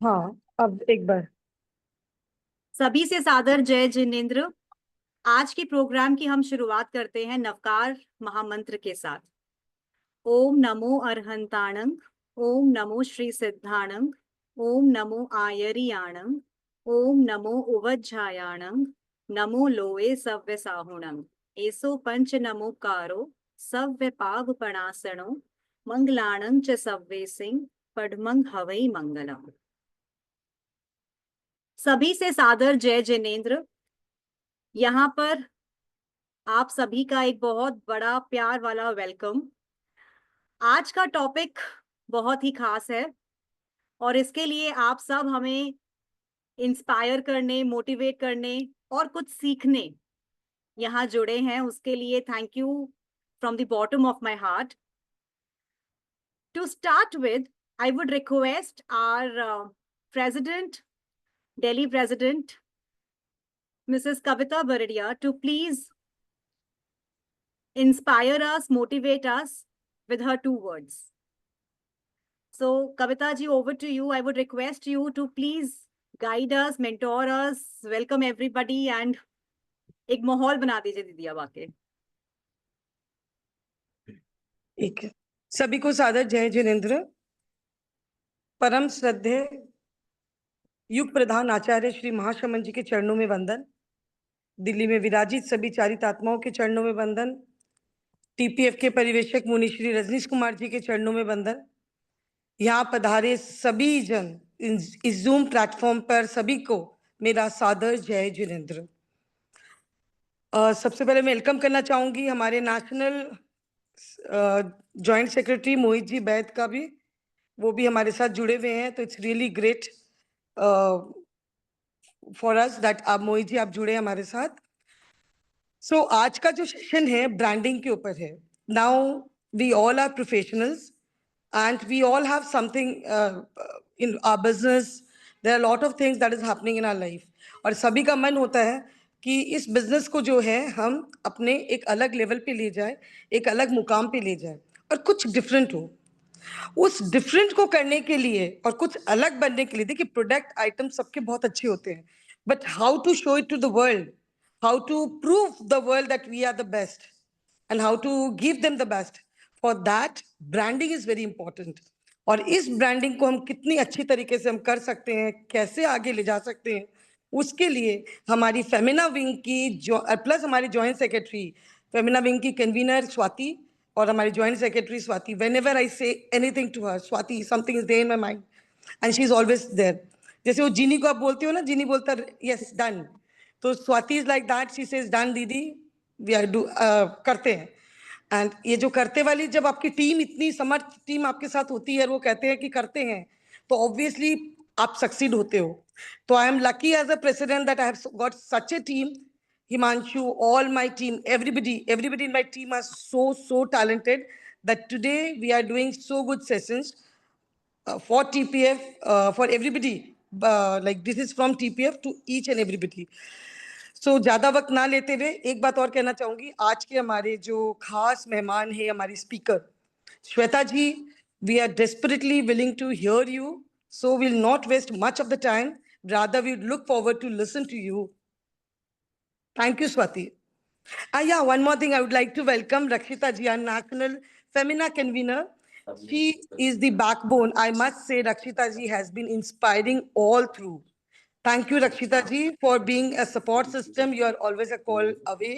हाँ, अब एक बार। सभी से सादर जय जिनेंद्र। आज के प्रोग्राम की हम शुरुआत करते हैं नवकार महामंत्र के साथ। ओम नमो अरहंताणं, ओम नमो श्री सिद्धाणं, ओम नमो आयरियाणं, ओम नमो उवज्झायाणं, नमो लोए सव्य साहुणं। एसो पंच नमोकारो सव्य पावपणासनो मंगलाणं च सव्ये सिंह पढ़मंग हवै मंगलम। सभी से सादर जय जिनेंद्र। यहाँ पर आप सभी का एक बहुत बड़ा प्यार वाला वेलकम। आज का टॉपिक बहुत ही खास है और इसके लिए आप सब हमें इंस्पायर करने, मोटिवेट करने और कुछ सीखने यहाँ जुड़े हैं। उसके लिए thank you from the bottom of my heart. To start with, I would request our president, Delhi President, Mrs. Kavita Baradia, to please inspire us, motivate us with her two words. So, Kavita ji, over to you. I would request you to please guide us, mentor us, welcome everybody, and एक माहौल बना दीजिए दीदी अब आके। ठीक है, सभी को सादर जय जिनेंद्र। परम श्रद्धेय युग प्रधान आचार्य श्री महाशमन जी के चरणों में वंदन। दिल्ली में विराजित सभी चारित आत्माओं के चरणों में वंदन। टीपीएफ के परिवेशक मुनि श्री रजनीश कुमार जी के चरणों में वंदन। यहाँ पधारे सभी जन, इस जूम प्लेटफॉर्म पर सभी को मेरा सादर जय जिनेंद्र। सबसे पहले मैं वेलकम करना चाहूंगी हमारे national joint secretary Mohit ji बैद का भी, वो भी हमारे साथ जुड़े हुए हैं। तो it's really great for us that आप मोहित जी आप जुड़े हमारे साथ। सो आज का जो सेशन है ब्रांडिंग के ऊपर है। Now we all are professionals and we all have something in our business. There are a lot of things that is happening in our life, और सभी का मन होता है कि इस बिजनेस को जो है हम अपने एक अलग लेवल पे ले जाए, एक अलग मुकाम पे ले जाए और कुछ डिफरेंट हो। उस डिफरेंट को करने के लिए और कुछ अलग बनने के लिए, देखिए प्रोडक्ट आइटम सबके बहुत अच्छे होते हैं, but how to show it to the world, how to prove the world that we are the best and how to give them the best. For that, branding is very important. और इस branding को हम कितनी अच्छी तरीके से हम कर सकते हैं, कैसे आगे ले जा सकते हैं, उसके लिए हमारी फेमिना विंग की जो प्लस हमारी जॉइंट सेक्रेटरी फेमिना विंग की कन्वीनर स्वाति और हमारी joint secretary Swati, whenever I say anything to her, Swati something is there in my mind and she is always there. जैसे वो जीनी को आप बोलते हो ना, जीनी बोलता यस डन, तो Swati is like that, she says done दीदी, वी आर डू करते हैं। एंड ये जो करते वाली, जब आपकी टीम इतनी समर्थ टीम आपके साथ होती है, वो कहते हैं कि करते हैं, तो ऑब्वियसली आप सक्सीड होते हो। तो I am lucky as a president that I have got such a team. Himanshu, all my team, everybody in my team are so talented that today we are doing so good sessions for TPF, for everybody. Like this is from TPF to each and everybody. सो ज्यादा वक्त ना लेते हुए एक बात और कहना चाहूंगी। आज के हमारे जो खास मेहमान है, हमारी speaker Shweta ji, we are desperately willing to hear you, so will not waste much of the time, rather we look forward to listen to you. Thank you Swati. Yeah, one more thing, I would like to welcome Rakshita ji, our national Femina convener. She is the backbone. I must say, Rakshita ji has been inspiring all through. Thank you, Rakshita ji, for being a support system. You are always a call away.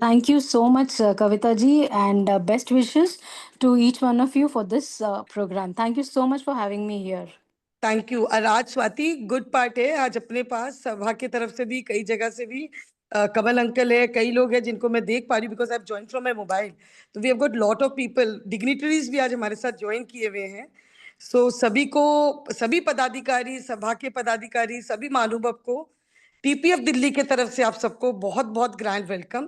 Thank you so much, Kavita ji, and best wishes to each one of you for this program. Thank you so much for having me here. Thank you. और आज Swati good part है, आज अपने पास सभा की तरफ से भी, कई जगह से भी कमल अंकल है, कई लोग हैं जिनको मैं देख पा रही हूँ because I have join from my mobile. तो we have got lot of people, dignitaries भी आज हमारे साथ ज्वाइन किए हुए हैं। सो सभी को, सभी पदाधिकारी, सभा के पदाधिकारी, सभी महानुभव को टीपीएफ दिल्ली की तरफ से आप सबको बहुत बहुत grand welcome.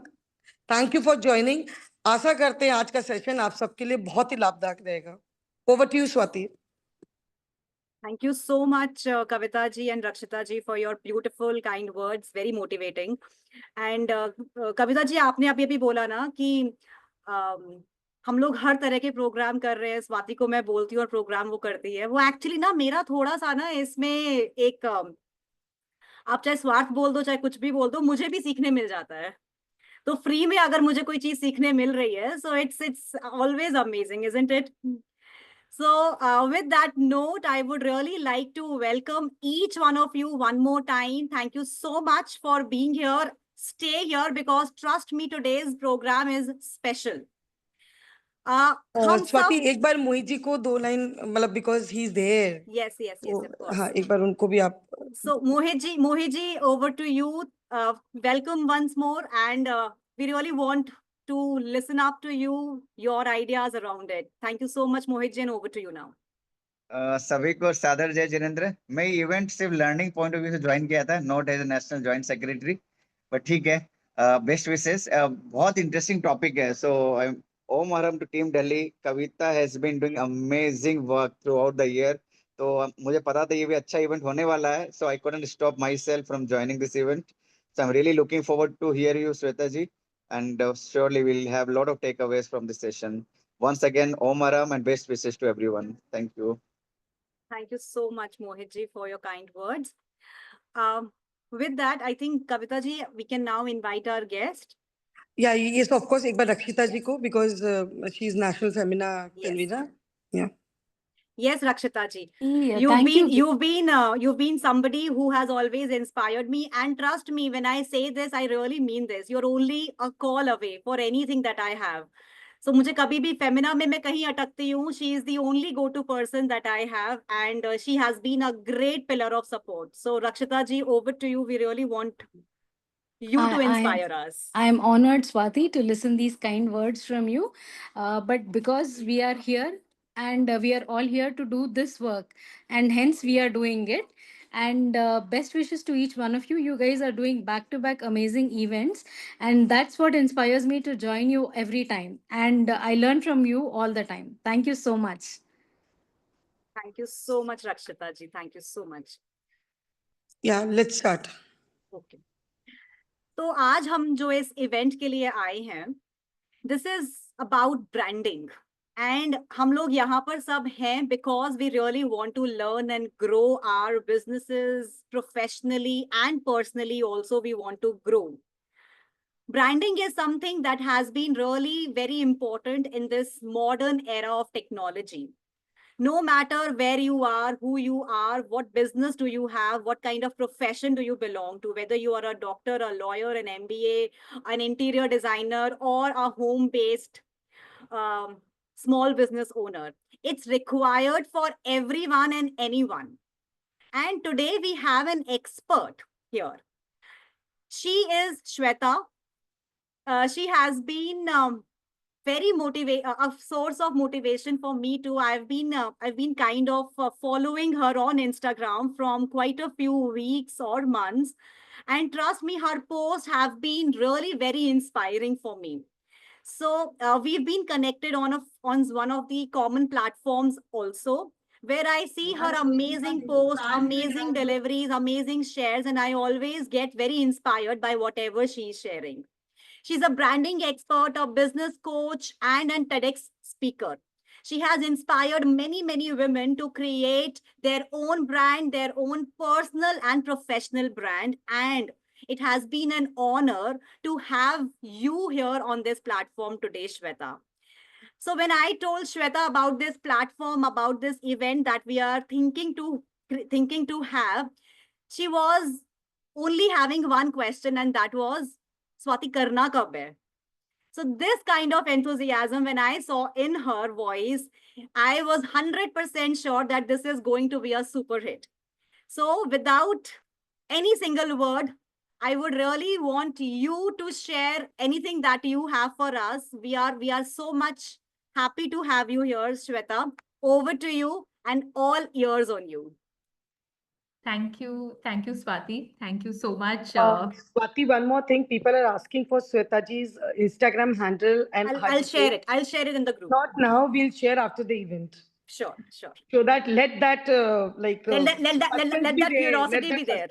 Thank you for joining. आशा करते हैं आज का सेशन आप सबके लिए बहुत ही लाभदायक रहेगा। Over to you Swati. Thank you so much, Kavita ji and Rakshita ji, for your beautiful, kind words. Very motivating. And Kavita ji, आपने अभी बोला ना कि हम लोग हर तरह के प्रोग्राम कर रहे हैं, स्वाति को मैं बोलती हूँ और प्रोग्राम वो करती है। वो एक्चुअली ना मेरा थोड़ा सा ना इसमें एक आप चाहे स्वार्थ बोल दो चाहे कुछ भी बोल दो, मुझे भी सीखने मिल जाता है। तो फ्री में अगर मुझे कोई चीज सीखने मिल रही है, so it's always amazing, isn't it? So, with that note, I would really like to welcome each one of you one more time. Thank you so much for being here. Stay here because trust me, today's program is special. हम स्वाति सब एक बार मोहित जी को 2 line मतलब because he is there, yes, yes, yes, of course. हाँ एक बार उनको भी आप So, Mohit ji, over to you. Welcome once more, and we really want to listen up to you, your ideas around it. Thank you so much, Mohit ji, and over to you now. सभी को सादर जय जिनेंद्र। मैं event सिर्फ learning point of view से join किया था, not as a national joint secretary, but ठीक है। Best wishes. बहुत इंटरेस्टिंग टॉपिक है। सो ओम आरम to team Delhi, Kavita has been doing amazing work throughout the year. तो मुझे पता था ये भी अच्छा इवेंट होने वाला है, so I couldn't stop myself from joining this event. So I am really looking forward to hear you Shweta ji, and surely we'll have a lot of takeaways from this session. Once again, Om Aram and best wishes to everyone. Thank you. Thank you so much, Mohit ji, for your kind words. With that, I think Kavita ji, we can now invite our guest. या yes of course एक बार रक्षिता जी को because she is national seminar Yes. convener. Yeah. Yes, Rakshita ji. Yeah, You've thank been you. you've been somebody who has always inspired me, and trust me when I say this, I really mean this. You're only a call away for anything that I have. So मुझे कभी भी फेमिना में मैं कहीं अटकती हूँ, she is the only go-to person that I have, and she has been a great pillar of support. So Rakshita ji, over to you. We really want you to inspire us. I am honored, Swati, to listen these kind words from you. But because we are here and we are all here to do this work, and hence we are doing it. And best wishes to each one of you. You guys are doing back-to-back amazing events, and that's what inspires me to join you every time. And I learn from you all the time. Thank you so much. Thank you so much, Rakshita ji. Thank you so much. Yeah, let's start. Okay. तो आज हम जो इस event के लिए आए हैं, this is about branding, and हम लोग यहाँ पर सब हैं because we really want to learn and grow our businesses professionally and personally also we want to grow. Branding is something that has been really very important in this modern era of technology. No matter where you are, who you are, what business do you have, what kind of profession do you belong to, whether you are a doctor, a lawyer, an MBA, an interior designer, or a home-based small business owner, it's required for everyone and anyone. And today we have an expert here. She is Shweta. She has been very a source of motivation for me too. I've been kind of following her on Instagram from quite a few weeks or months, and trust me, her posts have been really very inspiring for me. So we've been connected on one of the common platforms also, where I see her amazing posts, amazing deliveries, amazing shares, and I always get very inspired by whatever she's sharing. She's a branding expert, a business coach, and a TEDx speaker. She has inspired many, many women to create their own brand, their own personal and professional brand. And it has been an honor to have you here on this platform today, Shweta. So when I told Shweta about this platform, about this event that we are thinking to have, she was only having one question, and that was, Swati, karna kab hai? So this kind of enthusiasm, when I saw in her voice, I was 100% sure that this is going to be a super hit. So without any single word, I would really want you to share anything that you have for us. We are so much happy to have you here, Shweta. Over to you, and all ears on you. Thank you, Swati. Thank you so much. Swati, one more thing. People are asking for Swetaji's Instagram handle and I'll share it. I'll share it in the group. Not now. We'll share after the event. Sure. So that let that let that curiosity be there.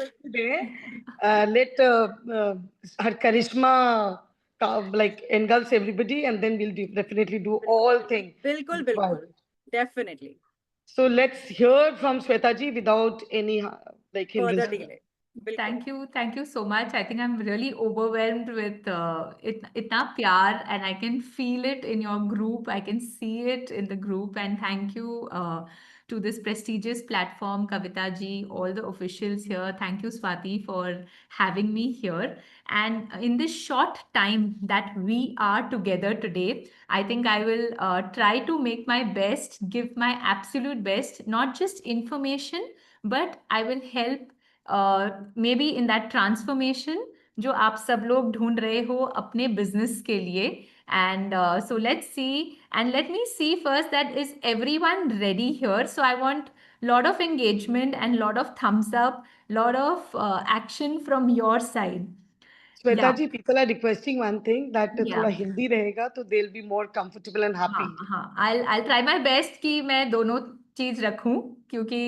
Let her charisma like engulfs everybody, and then we'll definitely do all things. बिल्कुल required. बिल्कुल definitely So let's hear from Sweta ji without any like further hindrance. delay. बिल्कुल Thank you so much. I think I'm really overwhelmed with itna pyar, and I can feel it in your group. I can see it in the group, and thank you to this prestigious platform, Kavita ji, all the officials here. Thank you, Swati, for having me here. And in this short time that we are together today, I think I will try to make my best, give my absolute best, not just information, but I will help may be in that transformation जो आप सब लोग ढूंढ रहे हो अपने business के लिए and so let's see and let me see first that is everyone ready here so I want lot of engagement and lot of thumbs up, lot of action from your side. Sweta Yeah. ji, people are requesting one thing that Yeah. thoda Hindi rahega, so they'll be more comfortable and happy. हाँ I'll try my best कि मैं दोनों चीज रखूं क्योंकि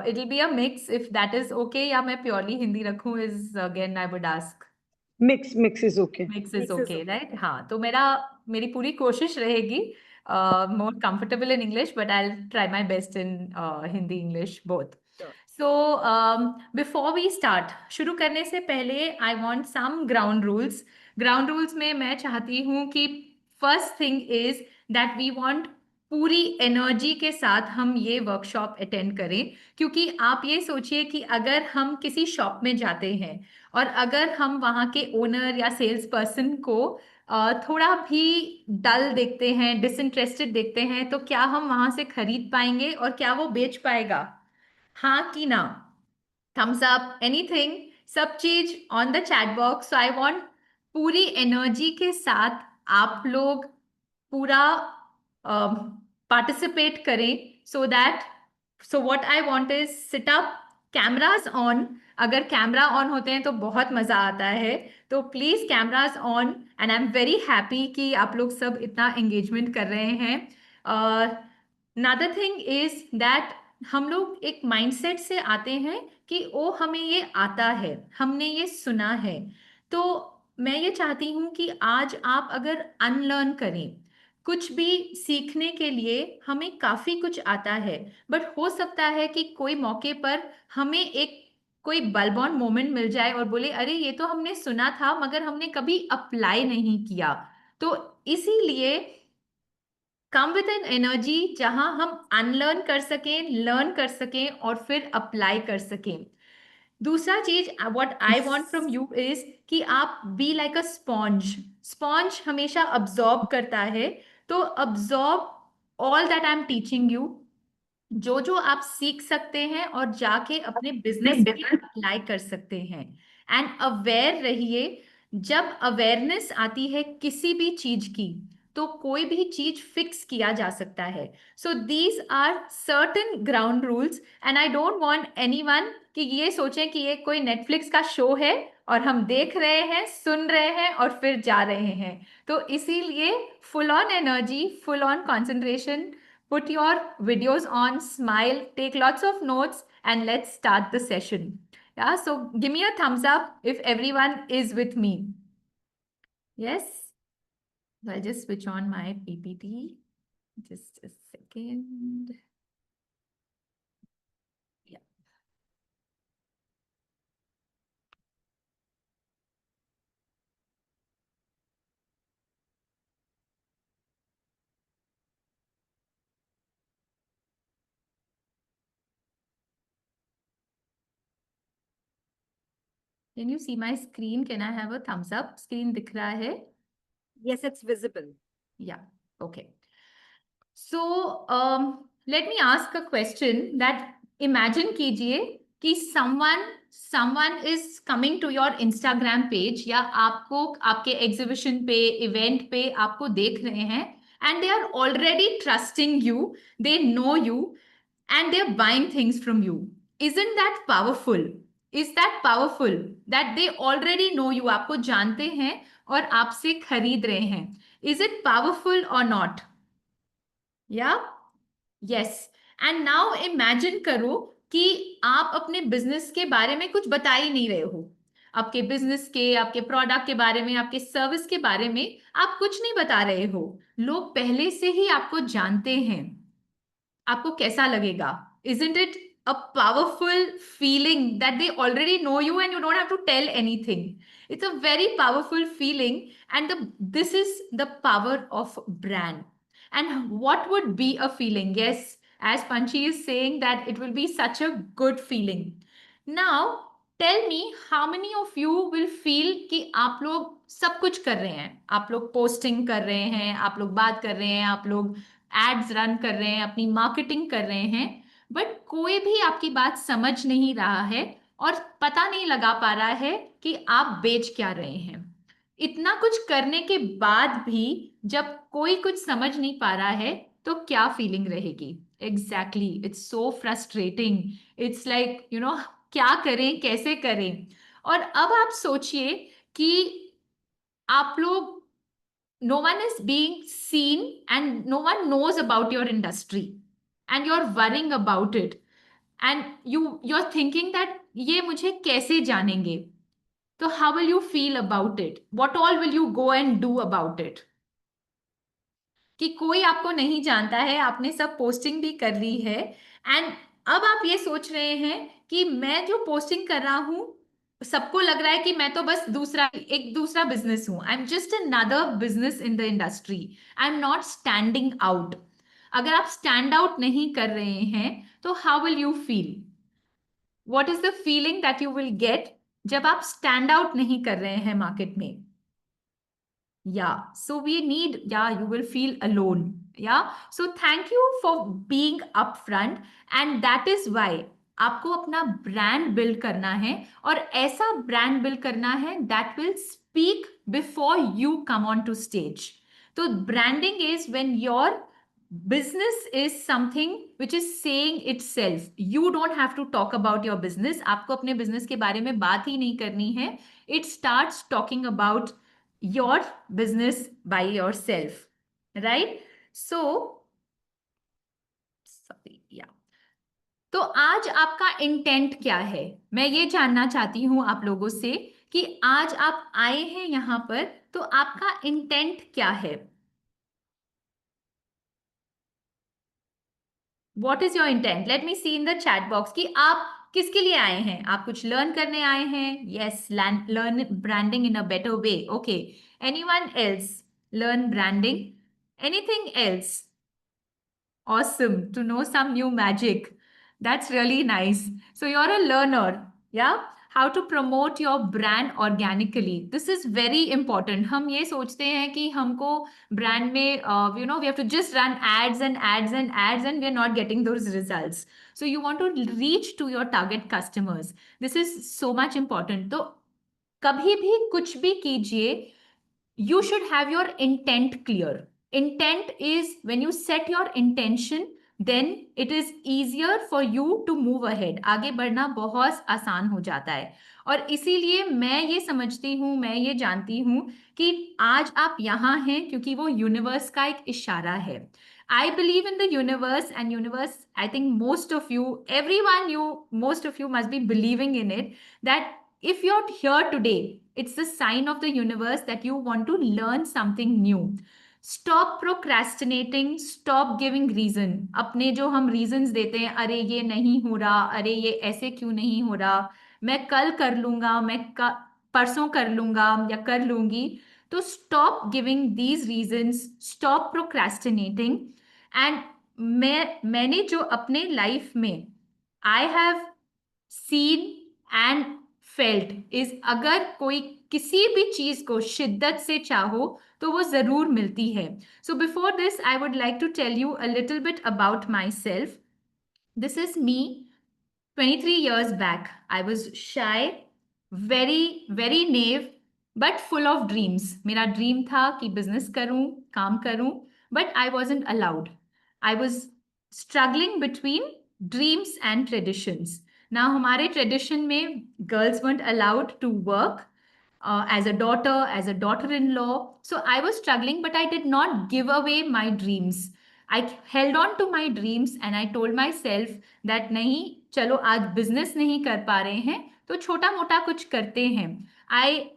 it will be a mix if that is okay या मैं purely Hindi रखूं is again I would ask. Mix is okay. Mix Mix is is okay, okay. right? हाँ तो मेरी पूरी कोशिश रहेगी more comfortable in English, but I'll try my best in Hindi English both. Sure. So before we start, शुरू करने से पहले I want some ground rules. Ground rules में मैं चाहती हूँ कि first thing is that we want पूरी एनर्जी के साथ हम ये वर्कशॉप अटेंड करें क्योंकि आप ये सोचिए कि अगर हम किसी शॉप में जाते हैं और अगर हम वहाँ के ओनर या सेल्स पर्सन को थोड़ा भी डल देखते हैं, डिसइंटरेस्टेड देखते हैं, तो क्या हम वहाँ से खरीद पाएंगे और क्या वो बेच पाएगा? हाँ कि ना? थम्स अप, एनीथिंग, सब चीज on the chat box. So I want पूरी एनर्जी के साथ आप लोग पूरा पार्टिसिपेट करें so what I want is sit up, cameras on. अगर कैमरा ऑन होते हैं तो बहुत मजा आता है, तो please cameras on. And I am very happy कि आप लोग सब इतना एंगेजमेंट कर रहे हैं. another thing is that हम लोग एक माइंडसेट से आते हैं कि ओ हमें ये आता है, हमने ये सुना है. तो मैं ये चाहती हूँ कि आज आप अगर अनलर्न करें, कुछ भी सीखने के लिए हमें काफी कुछ आता है, बट हो सकता है कि कोई मौके पर हमें एक कोई बलबॉन मोमेंट मिल जाए और बोले अरे ये तो हमने सुना था मगर हमने कभी अप्लाई नहीं किया. तो इसीलिए कम विद एन एनर्जी जहां हम अनलर्न कर सकें, लर्न कर सकें और फिर अप्लाई कर सकें. दूसरा चीज what I want from you is कि आप be like a sponge. Sponge हमेशा अब्जॉर्ब करता है, तो absorb all that I am teaching you. जो आप सीख सकते हैं और जाके अपने बिजनेस में अप्लाई कर सकते हैं. एंड अवेयर रहिए. जब अवेयरनेस आती है किसी भी चीज की तो कोई भी चीज फिक्स किया जा सकता है. So these are certain ground rules and I don't want anyone कि ये सोचें कि ये कोई नेटफ्लिक्स का शो है और हम देख रहे हैं, सुन रहे हैं और फिर जा रहे हैं. तो इसीलिए full on energy, full on concentration. Put your videos on, smile, take lots of notes, and let's start the session. Yeah, so give me a thumbs up if everyone is with me. Yes? So I'll just switch on my PPT. Just a second. Yeah. Can you see my screen? Can I have a thumbs up? Screen दिख रहा है? Yes, it's visible. Yeah, okay. So let me ask a question that imagine कीजिए कि someone is coming to your Instagram page या आपको आपके exhibition पे, event पे आपको देख रहे हैं and they are already trusting you, they know you and they're buying things from you. Isn't that powerful? Is that powerful that they already know you, आपको जानते हैं और आपसे खरीद रहे हैं? Is it powerful or not? Yeah? Yes. And now imagine करो कि आप अपने बिजनेस के बारे में कुछ बता ही नहीं रहे हो. आपके बिजनेस के, आपके प्रोडक्ट के बारे में, आपके सर्विस के बारे में आप कुछ नहीं बता रहे हो, लोग पहले से ही आपको जानते हैं, आपको कैसा लगेगा? Isn't it a powerful feeling that they already know you and you don't have to tell anything? It's a very powerful feeling, and this is the power of brand. And what would be a feeling? Yes, as Panchi is saying that it will be such a good feeling. Now tell me, how many of you will feel कि आप लोग सब कुछ कर रहे हैं, आप लोग पोस्टिंग कर रहे हैं, आप लोग बात कर रहे हैं, आप लोग एड्स रन कर रहे हैं, अपनी मार्केटिंग कर रहे हैं, बट कोई भी आपकी बात समझ नहीं रहा है और पता नहीं लगा पा रहा है कि आप बेच क्या रहे हैं? इतना कुछ करने के बाद भी जब कोई कुछ समझ नहीं पा रहा है तो क्या फीलिंग रहेगी? Exactly, it's so frustrating, it's like क्या करें, कैसे करें? और अब आप सोचिए कि आप लोग, no one is being seen and no one knows about your industry and you're worrying about it, and you're thinking that ये मुझे कैसे जानेंगे? तो how will you feel about it? What all will you go and do about it? कि कोई आपको नहीं जानता है, आपने सब पोस्टिंग भी कर ली है, एंड अब आप ये सोच रहे हैं कि मैं जो पोस्टिंग कर रहा हूं, सबको लग रहा है कि मैं तो बस एक दूसरा बिजनेस हूं, I am just another business in the industry, I am not standing out. अगर आप स्टैंड आउट नहीं कर रहे हैं तो how will you feel? What is the feeling that you will get जब आप स्टैंड आउट नहीं कर रहे हैं मार्केट में? Yeah, so we need, yeah, you will feel alone. Yeah, so thank you for being upfront, and that is why आपको अपना brand build करना है, और ऐसा ब्रांड बिल्ड करना है that will speak before you come on to stage. तो branding is when your business is something which is saying itself. You don't have to talk about your business. आपको अपने business के बारे में बात ही नहीं करनी है. It starts talking about your business by yourself, right? So sorry, yeah. तो आज आपका इंटेंट क्या है? मैं ये जानना चाहती हूं आप लोगों से कि आज आप आए हैं यहां पर, तो आपका इंटेंट क्या है? What is your intent? Let me see in the chat box कि आप किसके लिए आए हैं? आप कुछ लर्न करने आए हैं? Yes, learn branding in a better way. Okay. Anyone else? Learn branding? Anything else? Awesome to know some new magic. That's really nice. So you're a learner, yeah? How to promote your brand organically. This is very important. हम ये सोचते हैं कि हमको brand में, we have to just run ads and ads and ads, and we're not getting those results. So you want to reach to your target customers. This is so much important. तो कभी भी कुछ भी कीजिए, you should have your intent clear. Intent is when you set your intention, then it is easier for you to move ahead. आगे बढ़ना बहुत आसान हो जाता है, और इसीलिए मैं ये समझती हूँ, मैं ये जानती हूँ कि आज आप यहाँ हैं क्योंकि वो यूनिवर्स का एक इशारा है. I believe in the universe, and universe, I think most of you must be believing in it, that if you're here today, it's the sign of the universe that you want to learn something new. Stop procrastinating, stop giving reason. अपने जो हम reasons देते हैं, अरे ये नहीं हो रहा, अरे ये ऐसे क्यों नहीं हो रहा, मैं कल कर लूंगा, मैं परसों कर लूंगा या कर लूंगी. तो stop giving these reasons, stop procrastinating. And मैंने जो अपने लाइफ में I have seen and felt is, अगर कोई किसी भी चीज को शिद्दत से चाहो तो वो जरूर मिलती है. So before this, I would like to tell you a little bit about myself. This is me 23 years back. I was shy, very, very naive, but full of dreams. मेरा ड्रीम था कि बिजनेस करूं, काम करूं, but I wasn't allowed. I was struggling between dreams and traditions. Now, हमारे tradition में girls weren't allowed to work as a daughter-in-law. So I was struggling, but I did not give away my dreams. I held on to my dreams and I told myself that नहीं, चलो आज business नहीं कर पा रहे हैं तो छोटा मोटा कुछ करते हैं. I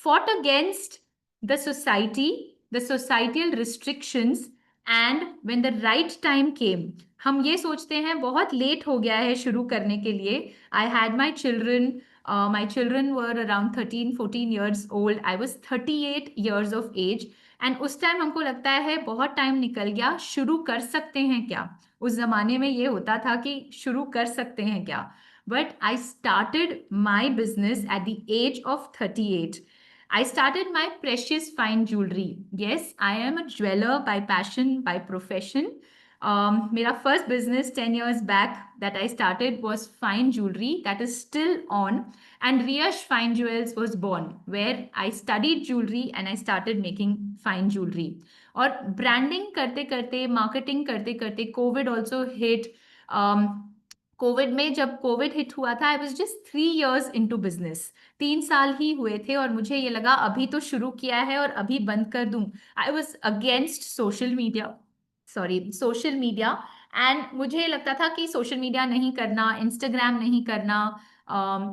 fought against the societal restrictions, and when the right time came, हम ये सोचते हैं बहुत लेट हो गया है शुरू करने के लिए. I had my children. My children were around 13-14 years old. I was 38 years of age. And उस टाइम हमको लगता है बहुत टाइम निकल गया, शुरू कर सकते हैं क्या. उस जमाने में ये होता था कि शुरू कर सकते हैं क्या. But I started my business at the age of 38. I started my precious fine jewelry. Yes, I am a jeweler by passion, by profession. मेरा first business 10 years back that I started was fine jewelry, that is still on. And Riyash Fine Jewels was born, where I studied jewelry and I started making fine jewelry. और branding करते करते, marketing करते करते, COVID also hit. Covid में जब Covid hit हुआ था, I was just 3 years into business. 3 साल ही हुए थे और मुझे ये लगा अभी तो शुरू किया है और अभी बंद कर दूं. I was against social media. And मुझे लगता था कि सोशल मीडिया नहीं करना, इंस्टाग्राम नहीं करना,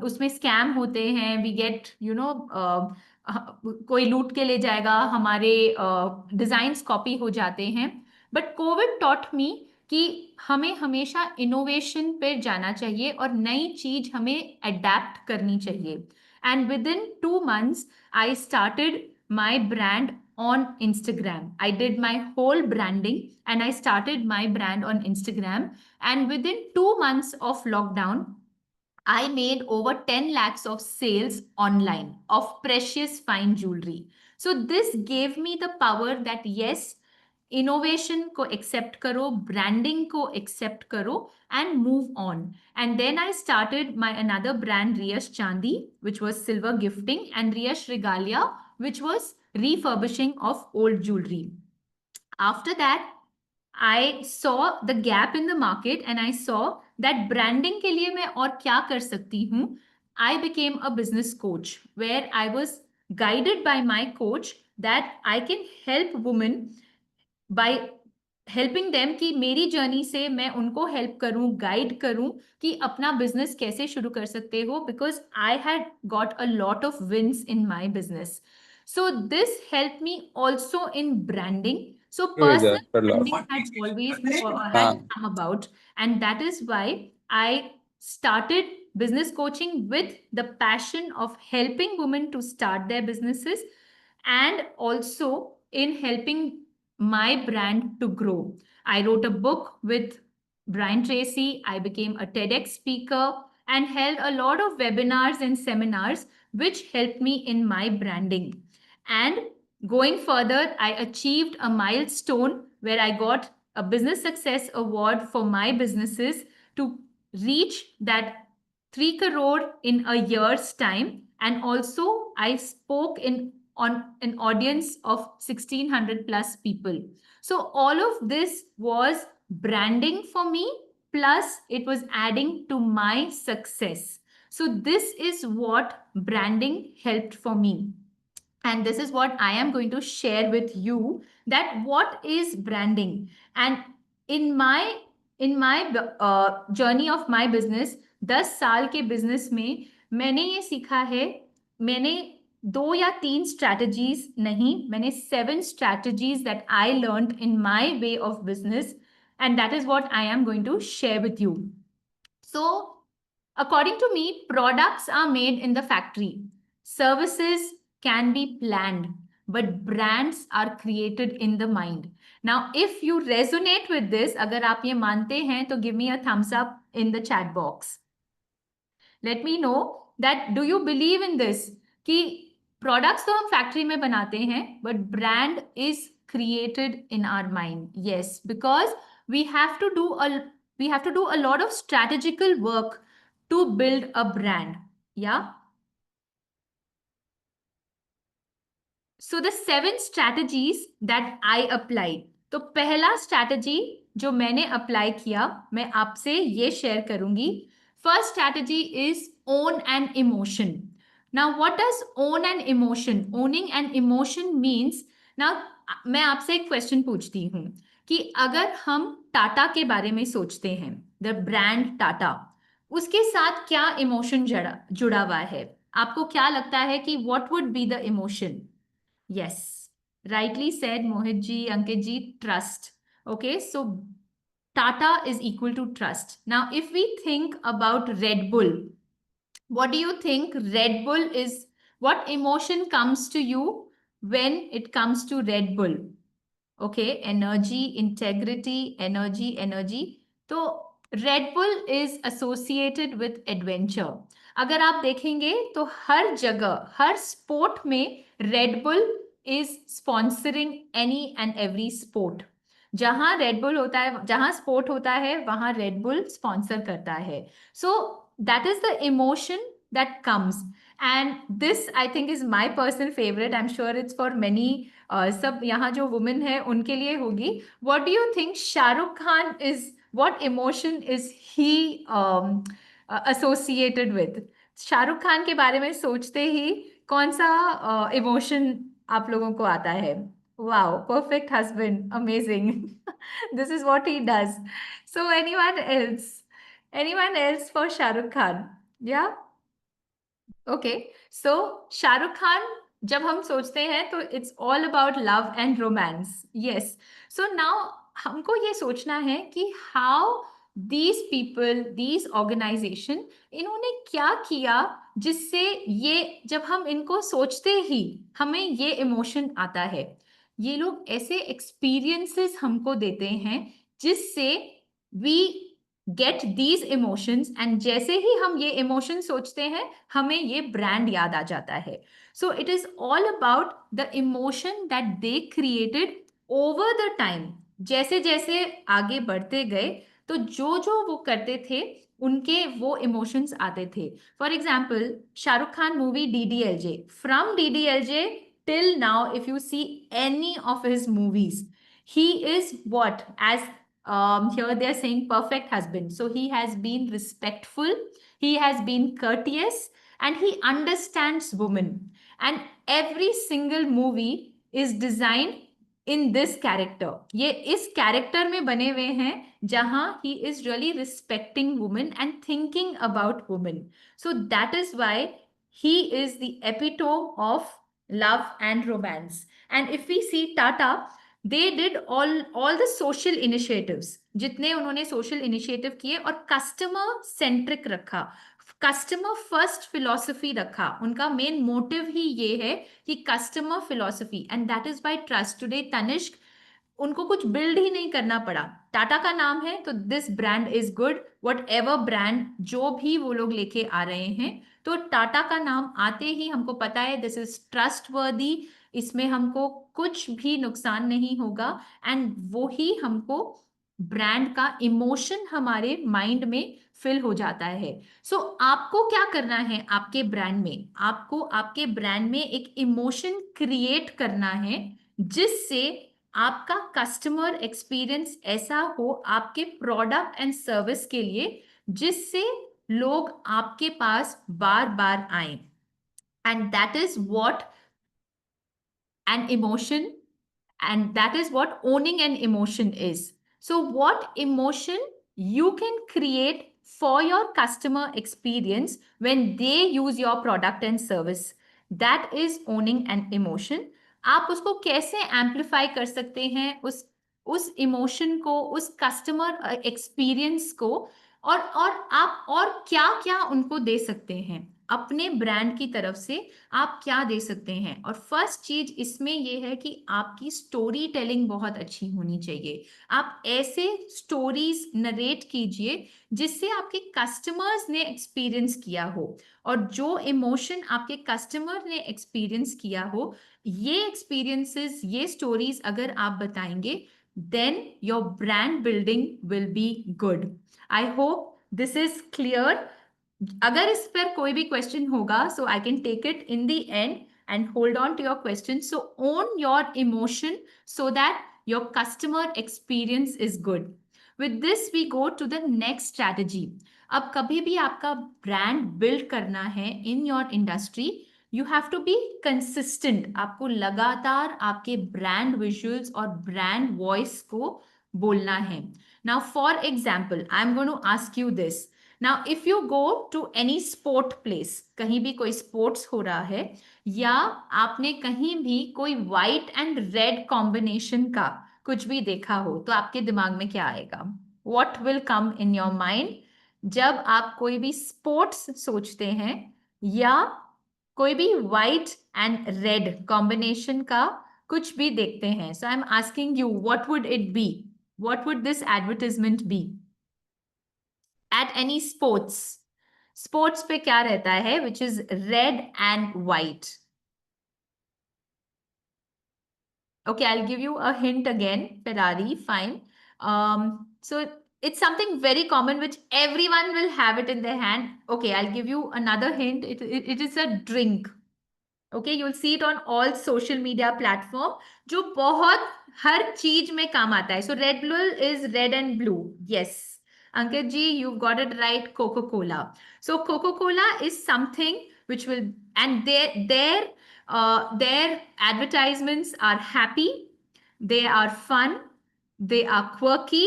उसमें स्कैम होते हैं. वी गेट कोई लूट के ले जाएगा, हमारे डिजाइन्स कॉपी हो जाते हैं. बट कोविड टॉट मी कि हमें हमेशा इनोवेशन पे जाना चाहिए और नई चीज हमें अडेप्ट करनी चाहिए. And with in 2 months I started my brand on Instagram. I did my whole branding and I started my brand on Instagram. And within 2 months of lockdown, I made over 10 lakhs of sales online of precious fine jewelry. So this gave me the power that yes, innovation को accept करो, branding को accept करो and move on. And then I started my another brand, Riyash Chandi, which was silver gifting, and Riyash Regalia, which was refurbishing of old jewelry. After that, I saw the gap in the market and I saw that branding के लिए मैं और क्या कर सकती हूँ. I became a business coach where I was guided by my coach that I can help women by helping them कि मेरी जर्नी से मैं उनको हेल्प करूं, गाइड करूं कि अपना बिजनेस कैसे शुरू कर सकते हो, because I had got a lot of wins in my business. So this helped me also in branding. So personal branding had always had come about, and that is why I started business coaching with the passion of helping women to start their businesses and also in helping my brand to grow. I wrote a book with Brian Tracy. I became a TEDx speaker and held a lot of webinars and seminars which helped me in my branding. And going further, I achieved a milestone where I got a business success award for my businesses to reach that 3 crore in a year's time. And also I spoke on an audience of 1600 plus people. So all of this was branding for me, plus it was adding to my success. So this is what branding helped for me. And this is what I am going to share with you, that what is branding. And in my journey of my business, 10 साल के business में मैंने ये सीखा है, मैंने 2 या 3 strategies नहीं, मैंने 7 strategies that I learned in my way of business, and that is what I am going to share with you. So according to me, products are made in the factory. Services can be planned, but brands are created in the mind. Now, if you resonate with this, अगर आप ये मानते हैं तो give me a thumbs up in the chat box. Let me know that do you believe in this कि products तो हम factory में बनाते हैं, but brand is created in our mind. Yes, because we have to do a lot of strategical work to build a brand. Yeah. So the 7 strategies that I applied. तो पहला strategy जो मैंने apply किया, मैं आपसे ये share करूंगी. First strategy is own an emotion. Now, what does own an emotion? Owning an emotion means, now मैं आपसे एक question पूछती हूँ कि अगर हम टाटा के बारे में सोचते हैं, the brand टाटा, उसके साथ क्या इमोशन जुड़ा हुआ है? आपको क्या लगता है कि what would be the emotion? Yes, rightly said Mohit ji, Ankit ji, trust. Okay, so Tata is equal to trust. Now if we think about Red Bull, what do you think Red Bull is? What emotion comes to you when it comes to Red Bull? Okay, energy, integrity, energy. तो Red Bull is associated with adventure. अगर आप देखेंगे तो हर जगह, हर sport में Red Bull is sponsoring any and every sport. जहां Red Bull होता है, जहां स्पोर्ट होता है, वहां Red Bull स्पॉन्सर करता है. So that is the emotion that comes. And this I think is my personal favorite. I'm sure it's for many. सब यहाँ जो वुमेन है उनके लिए होगी. What do you think Shahrukh Khan is, what emotion is he associated with? Shahrukh Khan के बारे में सोचते ही कौन सा इमोशन आप लोगों को आता है? Wow, perfect husband, amazing. This is what he does. So anyone else? Anyone else for Shahrukh Khan? Yeah? Okay. So Shahrukh Khan, जब हम सोचते हैं तो it's all about love and romance. Yes. So now हमको ये सोचना है कि how these people, these organization, इन्होंने क्या किया जिससे ये, जब हम इनको सोचते ही हमें ये इमोशन आता है. ये लोग ऐसे एक्सपीरियंसेस हमको देते हैं जिससे we get these emotions, and जैसे ही हम ये इमोशन सोचते हैं हमें ये ब्रांड याद आ जाता है. So it is all about the emotion that they created over the time. जैसे जैसे आगे बढ़ते गए तो जो जो वो करते थे उनके वो इमोशंस आते थे. For example Shahrukh Khan movie DDLJ, from DDLJ till now if you see any of his movies, he is what, as here they are saying perfect husband. So he has been respectful, he has been courteous, and he understands women. And every single movie is designed in this character. ये इस character में बने हुए हैं जहां he is really respecting women and thinking about women. So that is why he is the epitome of love and romance. And if we see Tata, they did all the social initiatives, जितने उन्होंने social initiative किए और customer centric रखा, customer first philosophy रखा. उनका main motive ही ये है कि customer philosophy, and that is by trust. Today Tanishq, उनको कुछ बिल्ड ही नहीं करना पड़ा. टाटा का नाम है तो this brand is good. What ever brand जो भी वो लोग लेके आ रहे हैं, तो टाटा का नाम आते ही हमको पता है दिस इज ट्रस्टवर्दी, इसमें हमको कुछ भी नुकसान नहीं होगा. एंड वो ही हमको ब्रांड का इमोशन हमारे माइंड में फिल हो जाता है. सो आपको क्या करना है आपके ब्रांड में? आपको आपके ब्रांड में एक इमोशन क्रिएट करना है जिससे आपका कस्टमर एक्सपीरियंस ऐसा हो आपके प्रोडक्ट एंड सर्विस के लिए जिससे लोग आपके पास बार बार आए. And that is what an emotion, and that is what owning an emotion is. So what emotion you can create for your customer experience when they use your product and service, that is owning an emotion. आप उसको कैसे amplify कर सकते हैं उस emotion को, उस customer experience को, और आप और क्या क्या उनको दे सकते हैं अपने ब्रांड की तरफ से, आप क्या दे सकते हैं. और फर्स्ट चीज इसमें ये है कि आपकी स्टोरी टेलिंग बहुत अच्छी होनी चाहिए. आप ऐसे स्टोरीज नरेट कीजिए जिससे आपके कस्टमर्स ने एक्सपीरियंस किया हो, और जो इमोशन आपके कस्टमर ने एक्सपीरियंस किया हो, ये एक्सपीरियंसेस, ये स्टोरीज अगर आप बताएंगे, then your brand building will be good. I hope this is clear. अगर इस पर कोई भी क्वेश्चन होगा, so I can take it in the end and hold on to your question. So own your emotion so that your customer experience is good. With this we go to the next strategy. अब कभी भी आपका brand build करना है in your industry, you have to be consistent. आपको लगातार आपके brand visuals और ब्रांड वॉइस को बोलना है. Now for example, I'm going to ask you this. Now if you go to any sport place, कहीं भी कोई स्पोर्ट्स हो रहा है, या आपने कहीं भी कोई व्हाइट एंड रेड कॉम्बिनेशन का कुछ भी देखा हो, तो आपके दिमाग में क्या आएगा? What will come in your mind जब आप कोई भी स्पोर्ट्स सोचते हैं या कोई भी व्हाइट एंड रेड कॉम्बिनेशन का कुछ भी देखते हैं? So I am asking you, what would it be? What would this advertisement be at any sports? Sports पे क्या रहता है which is red and white? Okay, I'll give you a hint again. Ferrari, fine. So it's something very common which everyone will have it in their hand. Okay, I'll give you another hint. It is a drink. Okay, you'll see it on all social media platform. जो बहुत हर चीज में काम आता है. So Red Bull is red and blue. Yes. Ankit ji, you've got it right. Coca-Cola. So Coca-Cola is something which will, and their advertisements are happy, they are fun, they are quirky,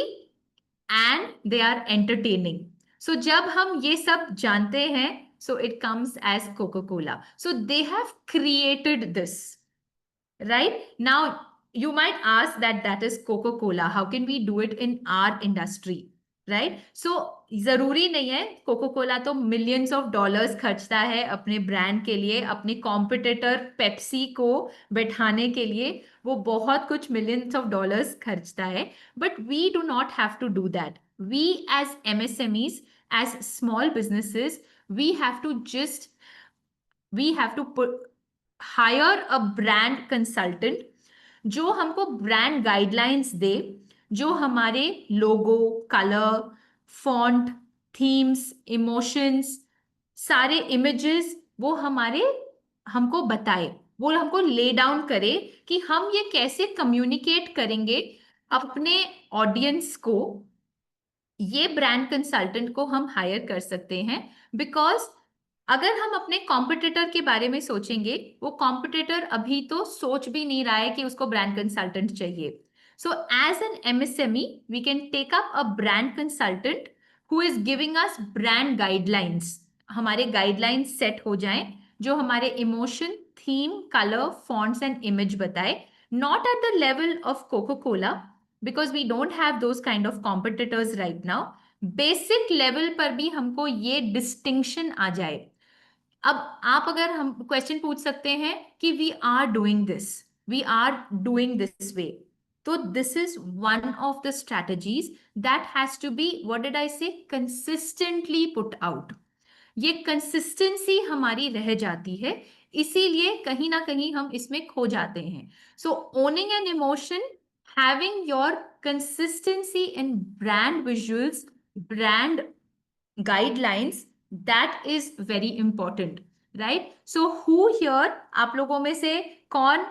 and they are entertaining. So जब हम ये सब जानते हैं, so it comes as Coca-Cola. So they have created this, right? Now you might ask that is Coca-Cola. How can we do it in our industry? Right? So जरूरी नहीं है. Coca cola तो मिलियंस ऑफ डॉलर्स खर्चता है अपने brand के लिए, अपने कॉम्पिटिटर पेप्सी को बैठाने के लिए वो बहुत कुछ मिलियंस ऑफ डॉलर्स खर्चता है. But we do not have to do that. We as MSMEs, as small businesses, we have to hire a brand consultant जो हमको ब्रांड गाइडलाइंस दे, जो हमारे logo, colour, font, themes, emotions, सारे images वो हमको बताए, वो हमको ले डाउन करे कि हम ये कैसे कम्युनिकेट करेंगे अपने ऑडियंस को. ये ब्रांड कंसल्टेंट को हम हायर कर सकते हैं. बिकॉज अगर हम अपने कॉम्पिटिटर के बारे में सोचेंगे, वो कॉम्पिटिटर अभी तो सोच भी नहीं रहा है कि उसको ब्रांड कंसल्टेंट चाहिए. So as an MSME, we can take up a brand consultant who is giving us brand guidelines. हमारे guidelines set हो जाएं, जो हमारे emotion, theme, color, fonts and image बताए. Not at the level of Coca-Cola, because we don't have those kind of competitors right now. Basic level पर भी हमको ये distinction आ जाए. अब आप अगर हम क्वेश्चन पूछ सकते हैं कि we are doing this way, तो this is one of the strategies that has to be, what did I say, consistently put out. ये कंसिस्टेंसी हमारी रह जाती है, इसीलिए कहीं ना कहीं हम इसमें खो जाते हैं. So owning an emotion, having your consistency in brand visuals, brand guidelines, that is very important, right? So who here, आप लोगों में से कौन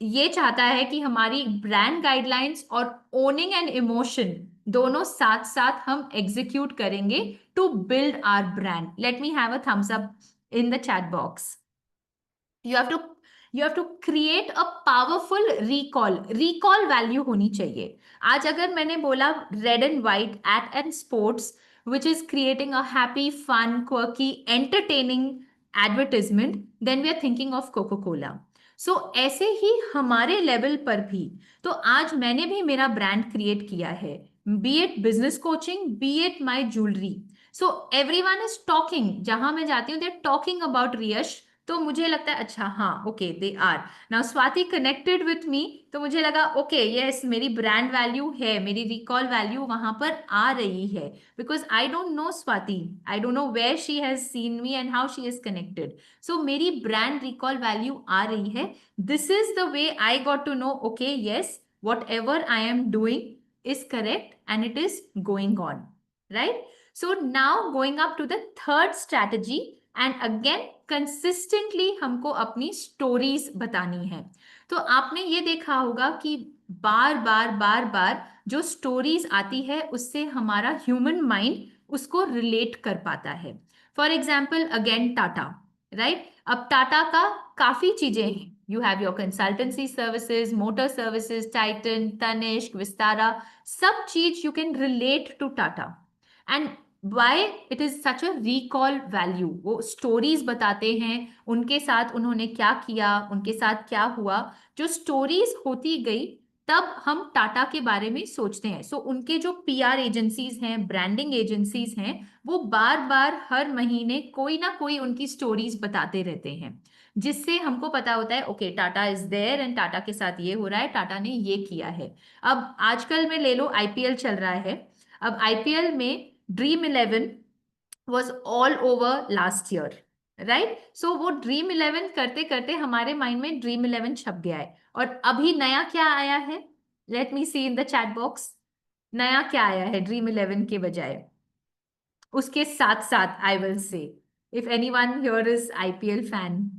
ये चाहता है कि हमारी ब्रांड गाइडलाइंस और ओनिंग एंड इमोशन दोनों साथ साथ हम एग्जीक्यूट करेंगे to build our brand? Let me have a thumbs up in the chat box. You have to create a powerful recall value होनी चाहिए. आज अगर मैंने बोला red and white at an sports which is creating a happy, fun, quirky, entertaining advertisement, then we are thinking of Coca-Cola. So ऐसे ही हमारे level पर भी, तो आज मैंने भी मेरा ब्रांड क्रिएट किया है, be it business coaching, be it my jewelry. So everyone is talking, जहां मैं जाती हूँ they're talking about Riyash, तो मुझे लगता है अच्छा हाँ okay they are. Now Swati connected with me, तो मुझे लगा ओके यस मेरी ब्रांड वैल्यू है, मेरी रिकॉल वैल्यू वहां पर आ रही है. Because I don't know Swati, I don't know where she has seen me and how she is connected. So मेरी ब्रांड रिकॉल वैल्यू आ रही है. This is the way I got to know okay yes whatever I am doing is correct and it is going on, right? So now going up to the third strategy, and again consistently हमको अपनी stories बतानी है. तो आपने ये देखा होगा कि बार बार जो स्टोरीज आती है उससे हमारा ह्यूमन माइंड उसको रिलेट कर पाता है. For example again Tata, right? अब टाटा का काफी चीजें हैं. You have your consultancy services, motor services, Titan, Tanishq, Vistara, सब चीज you can relate to Tata. And Why it is such a recall value? वो स्टोरीज बताते हैं, उनके साथ उन्होंने क्या किया, उनके साथ क्या हुआ, जो स्टोरीज होती गई तब हम टाटा के बारे में सोचते हैं. सो उनके जो पीआर एजेंसीज हैं, ब्रांडिंग एजेंसीज हैं, वो बार बार हर महीने कोई ना कोई उनकी स्टोरीज बताते रहते हैं, जिससे हमको पता होता है okay Tata is there and Tata के साथ ये हो रहा है, टाटा ने ये किया है. अब आजकल में ले लो, आईपीएल चल रहा है. अब आईपीएल में dream 11 was all over last year, right? So वो ड्रीम 11 करते करते हमारे माइंड में ड्रीम 11 छप गया है. और अभी नया क्या आया है? Let me see in the chat box. नया क्या आया है ड्रीम 11 के बजाय? उसके साथ साथ आई विल से, if anyone here is IPL fan,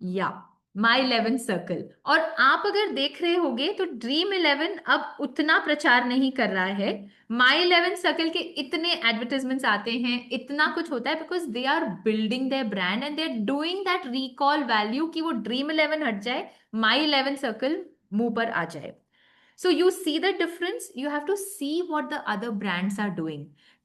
या माई 11 सर्कल. और आप अगर देख रहे होगे तो ड्रीम 11 अब उतना प्रचार नहीं कर रहा है. माई 11 सर्कल के इतने एडवर्टाइजमेंट्स आते हैं, इतना कुछ होता है, because they are building their brand and they are doing that recall value कि वो ड्रीम 11 हट जाए, माई 11 सर्कल मुंह पर आ जाए. So you see the difference? You have to see what the other brands are doing.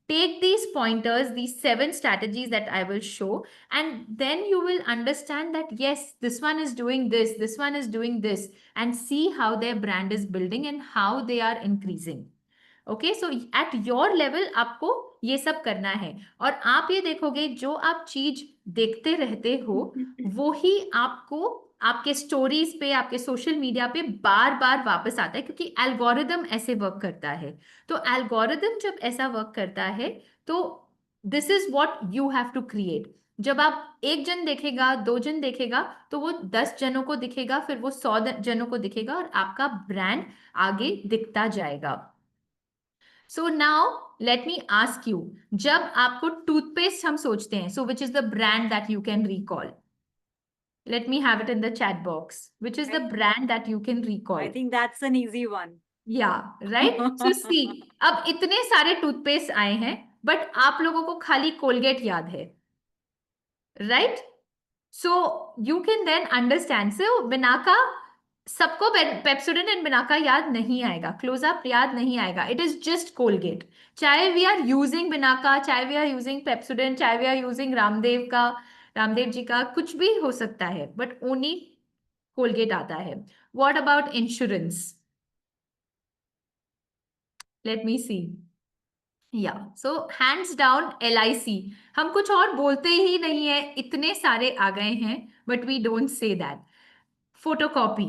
Take these pointers, these 7 strategies that I will show, and then you will understand that yes, this one is doing this one is doing this, and see how their brand is building and how they are increasing. Okay, so at your level आपको ये सब करना है. और आप ये देखोगे जो आप चीज देखते रहते हो वो ही आपको आपके स्टोरीज पे, आपके सोशल मीडिया पे बार बार वापस आता है, क्योंकि एल्गोरिदम ऐसे वर्क करता है. तो एल्गोरिदम जब ऐसा वर्क करता है तो this is what you have to create. जब आप एक जन देखेगा, 2 जन देखेगा, तो वो 10 जनों को दिखेगा, फिर वो 100 जनों को दिखेगा, और आपका ब्रांड आगे दिखता जाएगा. So now let me ask you, जब आपको टूथपेस्ट हम सोचते हैं, so which is the brand that you can recall? Let me have it in the chat box. Which is the brand that you can recall? I think that's an easy one. Yeah, right? So see, अब इतने सारे toothpaste आए हैं, but आप लोगों को खाली Colgate याद है, right? So you can then understand. So Binaca, सबको पेप्सोडेंट एंड बिनाका याद नहीं आएगा, क्लोजअप याद नहीं आएगा. It is just Colgate. चाहे वी आर यूजिंग बिनाका, चाहे वी आर यूजिंग पेप्सोडेंट, चाहे we are using Ramdev ji का, कुछ भी हो सकता है, बट ओनली कोलगेट आता है. What about insurance? Let me see. Yeah so hands down LIC. हम कुछ और बोलते ही नहीं है, इतने सारे आ गए हैं, but we don't say that. Photocopy.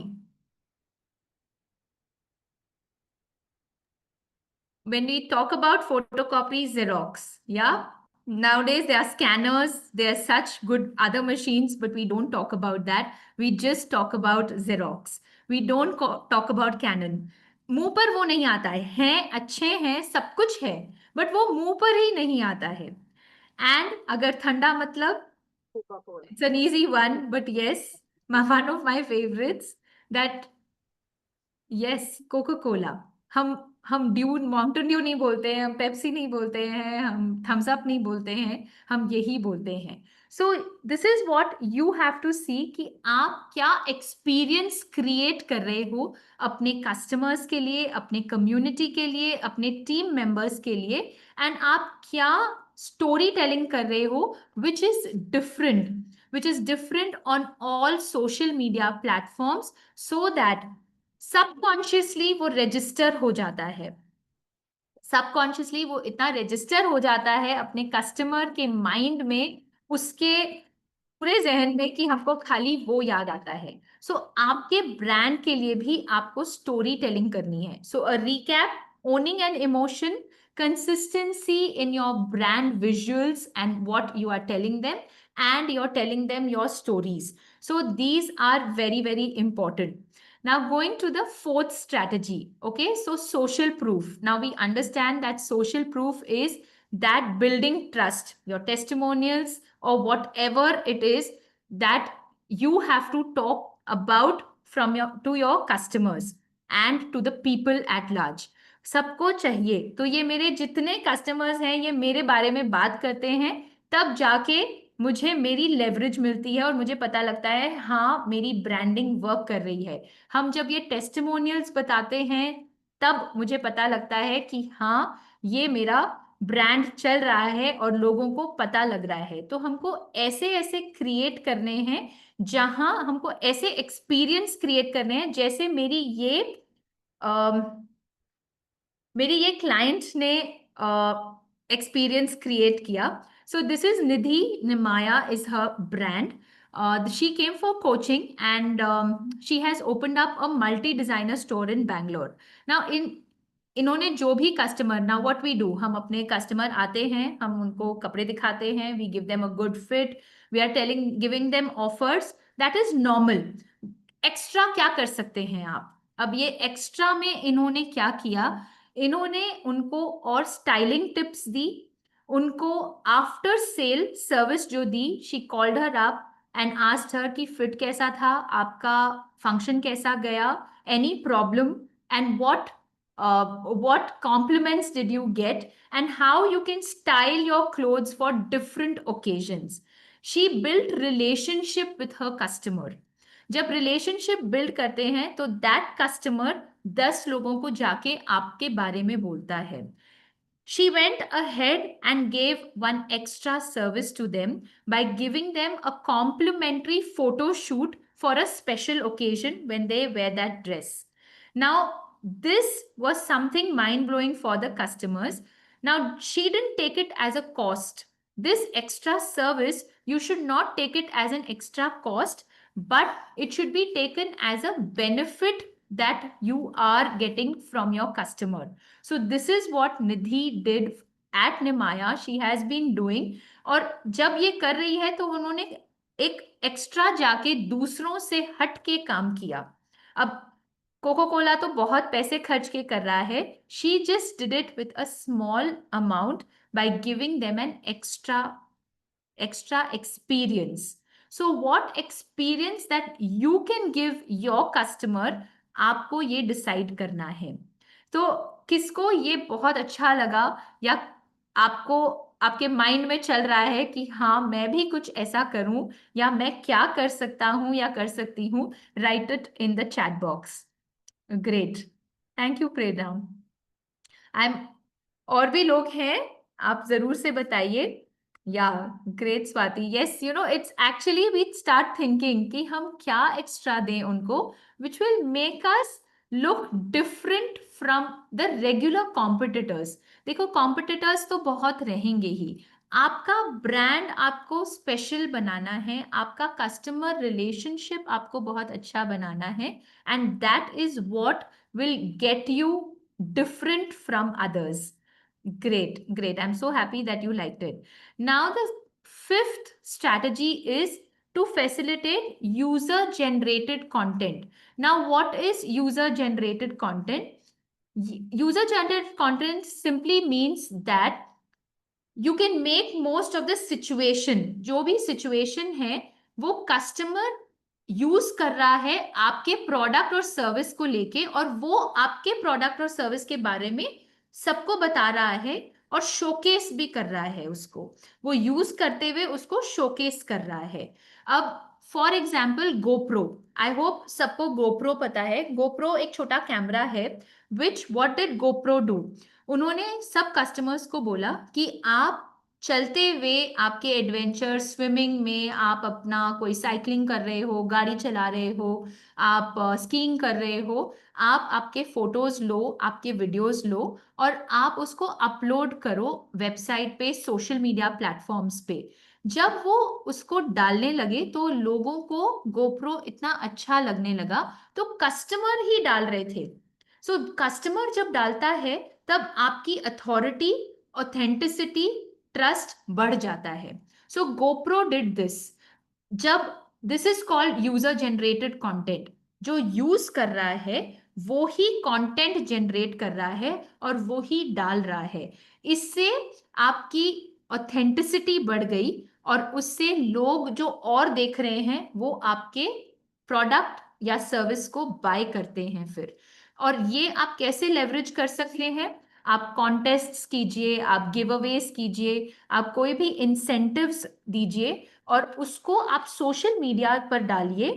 When we talk about photocopy, Xerox, yeah. Nowadays there are scanners, there are such good other machines, but we don't talk about that. We just talk about Xerox. We don't talk about Canon. मुंह पर वो नहीं आता है अच्छे हैं, सब कुछ है, बट वो मुंह पर ही नहीं आता है. एंड अगर ठंडा मतलब, Coca-Cola. it's an easy one, but yes, one of my favorites, that yes, Coca Cola. हम ड्यू, माउंटेन ड्यू नहीं बोलते हैं, हम पेप्सी नहीं बोलते हैं, हम थम्स अप नहीं बोलते हैं, हम यही बोलते हैं. So this is what you have to see कि आप क्या एक्सपीरियंस क्रिएट कर रहे हो अपने कस्टमर्स के लिए, अपने कम्युनिटी के लिए, अपने टीम मेंबर्स के लिए, एंड आप क्या स्टोरी टेलिंग कर रहे हो which is different on all social media platforms, so that subconsciously वो रजिस्टर हो जाता है. सबकॉन्शियसली वो इतना रजिस्टर हो जाता है अपने कस्टमर के माइंड में, उसके पूरे जहन में, कि हमको खाली वो याद आता है. सो आपके ब्रांड के लिए भी आपको स्टोरी टेलिंग करनी है. So a recap, owning an emotion, consistency in your brand visuals and what you are telling them, and you're telling them your stories. So these are very, very important. Now going to the 4th strategy. Okay, so social proof. Now we understand that social proof is that building trust, your testimonials or whatever it is that you have to talk about from your customers and to the people at large. सबको चाहिए. तो ये मेरे जितने customers हैं, ये मेरे बारे में बात करते हैं, तब जाके मुझे मेरी लेवरेज मिलती है और मुझे पता लगता है हाँ मेरी ब्रांडिंग वर्क कर रही है. हम जब ये टेस्टिमोनियल्स बताते हैं तब मुझे पता लगता है कि हाँ ये मेरा ब्रांड चल रहा है और लोगों को पता लग रहा है। तो हमको ऐसे ऐसे क्रिएट करने हैं, जहां हमको ऐसे एक्सपीरियंस क्रिएट करने हैं, जैसे मेरी ये क्लाइंट ने एक्सपीरियंस क्रिएट किया। So this is Nidhi Nimaya is her brand. She came for coaching and she has opened up a multi-designer store in Bangalore. Now इन्होंने जो भी customer, now what we do, हम अपने कस्टमर आते हैं, हम उनको कपड़े दिखाते हैं, we give them a good fit, we are giving them offers, that is normal. Extra क्या कर सकते हैं आप? अब ये एक्स्ट्रा में इन्होंने क्या किया, इन्होंने उनको और स्टाइलिंग टिप्स दी, उनको आफ्टर सेल सर्विस जो दी. She called her up and asked her कि फिट कैसा था, आपका फंक्शन कैसा गया, any problem, and what compliments did you get, and how you can style your clothes for different occasions. She built relationship with her customer. जब relationship build करते हैं तो दैट कस्टमर 10 लोगों को जाके आपके बारे में बोलता है. She went ahead and gave one extra service to them by giving them a complimentary photo shoot for a special occasion when they wear that dress. Now, this was something mind-blowing for the customers. Now, she didn't take it as a cost. This extra service, you should not take it as an extra cost, but it should be taken as a benefit that you are getting from your customer. So this is what Nidhi did at Nimaya. She has been doing. और जब ये कर रही है तो उन्होंने एक extra जाके दूसरों से हट के काम किया. अब कोको कोला तो बहुत पैसे खर्च के कर रहा है. She just did it with a small amount by giving them an extra experience. So what experience that you can give your customer, आपको ये डिसाइड करना है. तो किसको ये बहुत अच्छा लगा, या आपको आपके माइंड में चल रहा है कि हाँ मैं भी कुछ ऐसा करूं, या मैं क्या कर सकता हूं या कर सकती हूं, write it in the chat box. Great, thank you Prerna. और भी लोग हैं, आप जरूर से बताइए. Yeah great Swati. Yes, you know it's actually we start thinking कि हम क्या एक्स्ट्रा दें उनको which will make us look different from the regular competitors. देखो कॉम्पिटिटर्स तो बहुत रहेंगे ही, आपका ब्रांड आपको स्पेशल बनाना है, आपका कस्टमर रिलेशनशिप आपको बहुत अच्छा बनाना है, and that is what will get you different from others. Great, great. I'm so happy that you liked it. Now, the 5th strategy is to facilitate user-generated content. Now, what is user-generated content? User-generated content simply means that you can make most of the situation, जो भी situation है, वो customer use कर रहा है आपके product और service को लेके, और वो आपके प्रोडक्ट और सर्विस के बारे में सबको बता रहा है और शोकेस भी कर रहा है उसको, वो यूज करते हुए उसको शोकेस कर रहा है. अब for example GoPro, I hope सबको गोप्रो पता है. गोप्रो एक छोटा कैमरा है. What did GoPro do? उन्होंने सब कस्टमर्स को बोला कि आप चलते हुए आपके एडवेंचर, स्विमिंग में, आप अपना कोई साइकिलिंग कर रहे हो, गाड़ी चला रहे हो, आप स्कीइंग कर रहे हो, आप आपके फोटोज लो, आपके वीडियोस लो, और आप उसको अपलोड करो वेबसाइट पे, सोशल मीडिया प्लेटफॉर्म्स पे. जब वो उसको डालने लगे तो लोगों को गोप्रो इतना अच्छा लगने लगा, तो कस्टमर ही डाल रहे थे. सो कस्टमर जब डालता है तब आपकी अथॉरिटी, ऑथेंटिसिटी, ट्रस्ट बढ़ जाता है. So GoPro did this. जब this is called user generated content, जो यूज कर रहा है वो ही कंटेंट जनरेट कर रहा है और वो ही डाल रहा है. इससे आपकी ऑथेंटिसिटी बढ़ गई और उससे लोग जो और देख रहे हैं वो आपके प्रोडक्ट या सर्विस को बाय करते हैं फिर. और ये आप कैसे लेवरेज कर सकते हैं? आप कॉन्टेस्ट्स कीजिए, आप गिव अवेज कीजिए, आप कोई भी इंसेंटिव्स दीजिए और उसको आप सोशल मीडिया पर डालिए,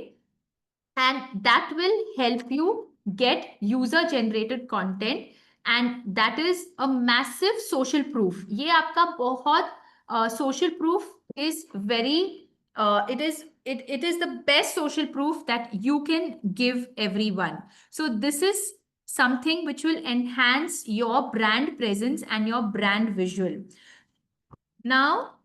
and that will help you get user generated content. and that is a massive social proof. ये आपका बहुत social proof is very it is the best social proof that you can give everyone. So this is something which will enhance your brand presence and your brand visual. Now,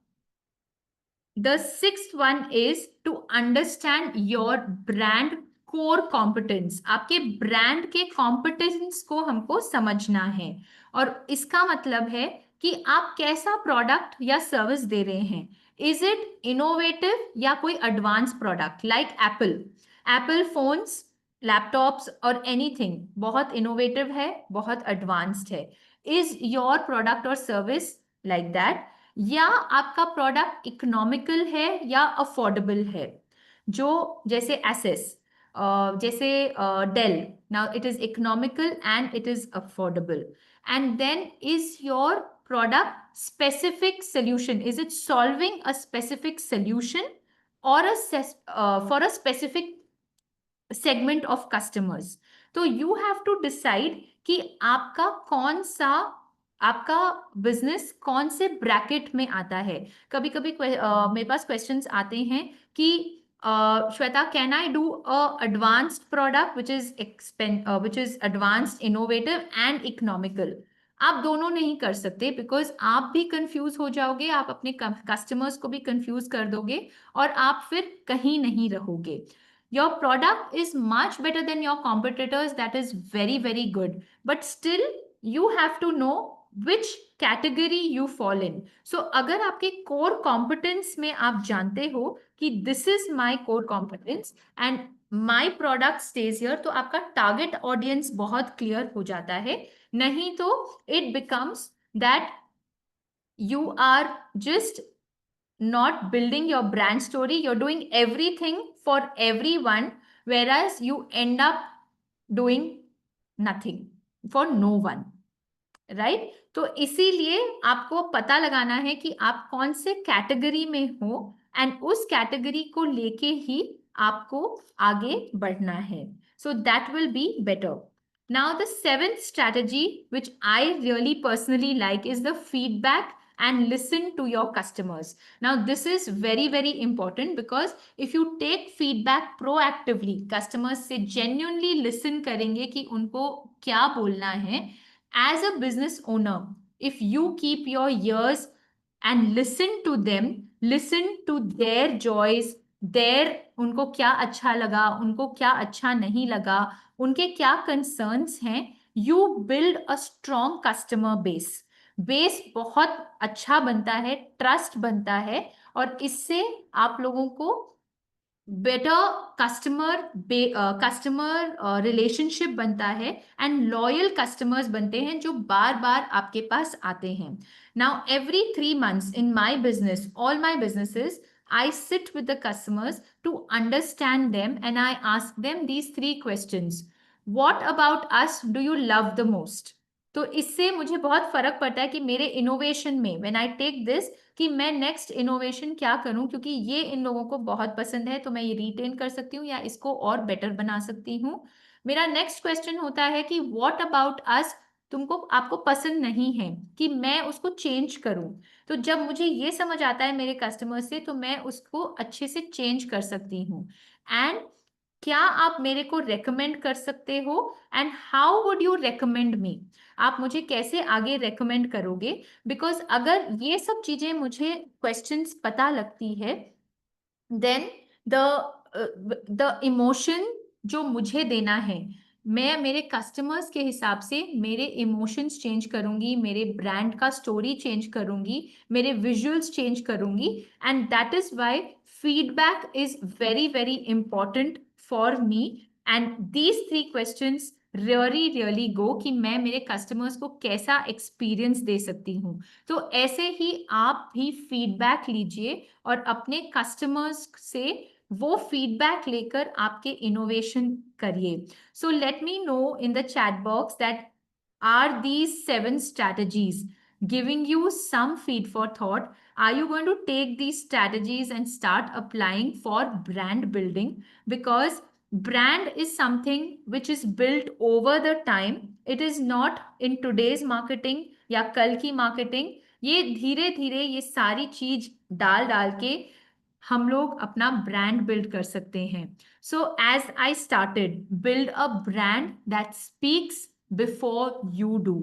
the sixth one is to understand your brand core competence. आपके brand के competence को हमको समझना है, और इसका मतलब है कि आप कैसा product या service दे रहे हैं. Is it innovative या कोई advanced product like Apple phones, laptops और anything बहुत innovative है, बहुत advanced है. Is your product or service like that? या आपका प्रोडक्ट इकोनॉमिकल है या अफोर्डेबल है, जो जैसे एसेस, जैसे Dell, now it is economical and it is affordable. And then is your product specific solution, is it solving a specific solution और for a specific segment of customers. तो you have to decide कि आपका कौन सा, आपका business कौन से bracket में आता है. कभी कभी मेरे पास क्वेश्चंस आते हैं कि Shweta, can I do a advanced product which is advanced, innovative and economical. आप दोनों नहीं कर सकते, बिकॉज आप भी कंफ्यूज हो जाओगे, आप अपने कस्टमर्स को भी कंफ्यूज कर दोगे और आप फिर कहीं नहीं रहोगे. Your product is much better than your competitors, that is very, very good. But still, you have to know which category you fall in. So, अगर आपके core competence में आप जानते हो कि this is my core competence and my product stays here, तो आपका target audience बहुत clear हो जाता है. नहीं तो it becomes that you are just not building your brand story, you're doing everything for everyone, whereas you end up doing nothing for no one, right? तो इसीलिए आपको पता लगाना है कि आप कौन से कैटेगरी में हो, एंड उस कैटेगरी को लेके ही आपको आगे बढ़ना है. So that will be better. Now the seventh strategy which I really personally like is the feedback and listen to your customers. Now this is very, very important, because if you take feedback proactively, customers से genuinely listen करेंगे कि उनको क्या बोलना है. As a business owner, if you keep your ears and listen to them, listen to their joys, their उनको क्या अच्छा लगा, उनको क्या अच्छा नहीं लगा, उनके क्या कंसर्न्स हैं, you build a strong customer base. Base बहुत अच्छा बनता है, ट्रस्ट बनता है, और इससे आप लोगों को बेटर कस्टमर रिलेशनशिप बनता है, एंड लॉयल कस्टमर्स बनते हैं जो बार बार आपके पास आते हैं. Now every 3 months in my business, all my businesses, I sit with the customers to understand them, and I ask them these 3 questions. What about us do you love the most? तो इससे मुझे बहुत फर्क पड़ता है कि मेरे innovation में, व्हेन आई टेक दिस, कि मैं नेक्स्ट इनोवेशन क्या करूं, क्योंकि ये इन लोगों को बहुत पसंद है, तो मैं ये रिटेन कर सकती हूँ या इसको और बेटर बना सकती हूँ. मेरा नेक्स्ट क्वेश्चन होता है कि व्हाट अबाउट अस तुमको, आपको पसंद नहीं है, कि मैं उसको चेंज करूं. तो जब मुझे ये समझ आता है मेरे कस्टमर से, तो मैं उसको अच्छे से चेंज कर सकती हूँ. एंड क्या आप मेरे को रेकमेंड कर सकते हो, and how would you recommend me, आप मुझे कैसे आगे रेकमेंड करोगे. बिकॉज अगर ये सब चीजें मुझे क्वेश्चंस पता लगती है, देन द इमोशन जो मुझे देना है, मैं मेरे कस्टमर्स के हिसाब से मेरे इमोशंस चेंज करूंगी, मेरे ब्रांड का स्टोरी चेंज करूंगी, मेरे विजुअल्स चेंज करूंगी. And that is why feedback is very, very important for me. And these 3 questions really go कि मैं मेरे कस्टमर्स को कैसा एक्सपीरियंस दे सकती हूँ. तो ऐसे ही आप भी फीडबैक लीजिए और अपने कस्टमर्स से वो फीडबैक लेकर आपके इनोवेशन करिए. So let me know in the chat box that are these 7 strategies giving you some feed for thought. Are you going to take these strategies and start applying for brand building? Because brand is something which is built over the time, it is not in today's marketing या कल की marketing, ये धीरे धीरे ये सारी चीज डाल डाल के हम लोग अपना ब्रांड बिल्ड कर सकते हैं. So as I started, build a brand that speaks before you do.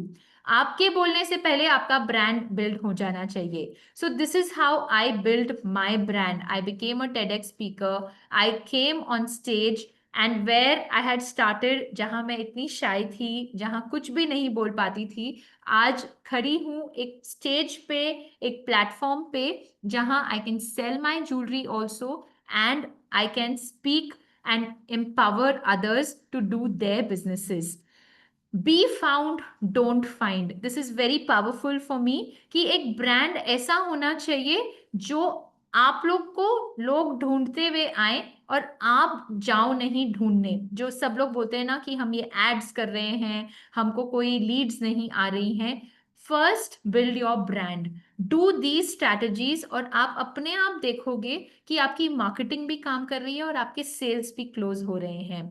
आपके बोलने से पहले आपका ब्रांड बिल्ड हो जाना चाहिए. So this is how I build my brand. I became a TEDx speaker. I came on stage and where I had started, जहां मैं इतनी शाय थी, जहां कुछ भी नहीं बोल पाती थी, आज खड़ी हूँ एक स्टेज पे, एक प्लेटफॉर्म पे, जहां I can sell my jewellery also and I can speak and empower others to do their businesses. Be found, don't find. This is very powerful for me कि एक ब्रांड ऐसा होना चाहिए जो आप लोग को लोग ढूंढते हुए आए और आप जाओ नहीं ढूंढने. जो सब लोग बोलते हैं ना कि हम ये एड्स कर रहे हैं, हमको कोई लीड्स नहीं आ रही हैं. First build your brand, do these strategies, और आप अपने आप देखोगे कि आपकी मार्केटिंग भी काम कर रही है और आपके सेल्स भी क्लोज हो रहे हैं.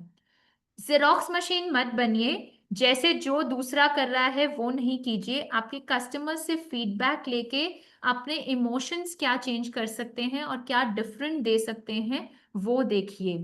जेरोक्स मशीन मत बनिए. जैसे जो दूसरा कर रहा है वो नहीं कीजिए. आपके कस्टमर से फीडबैक लेके अपने इमोशंस क्या चेंज कर सकते हैं और क्या डिफरेंट दे सकते हैं वो देखिए.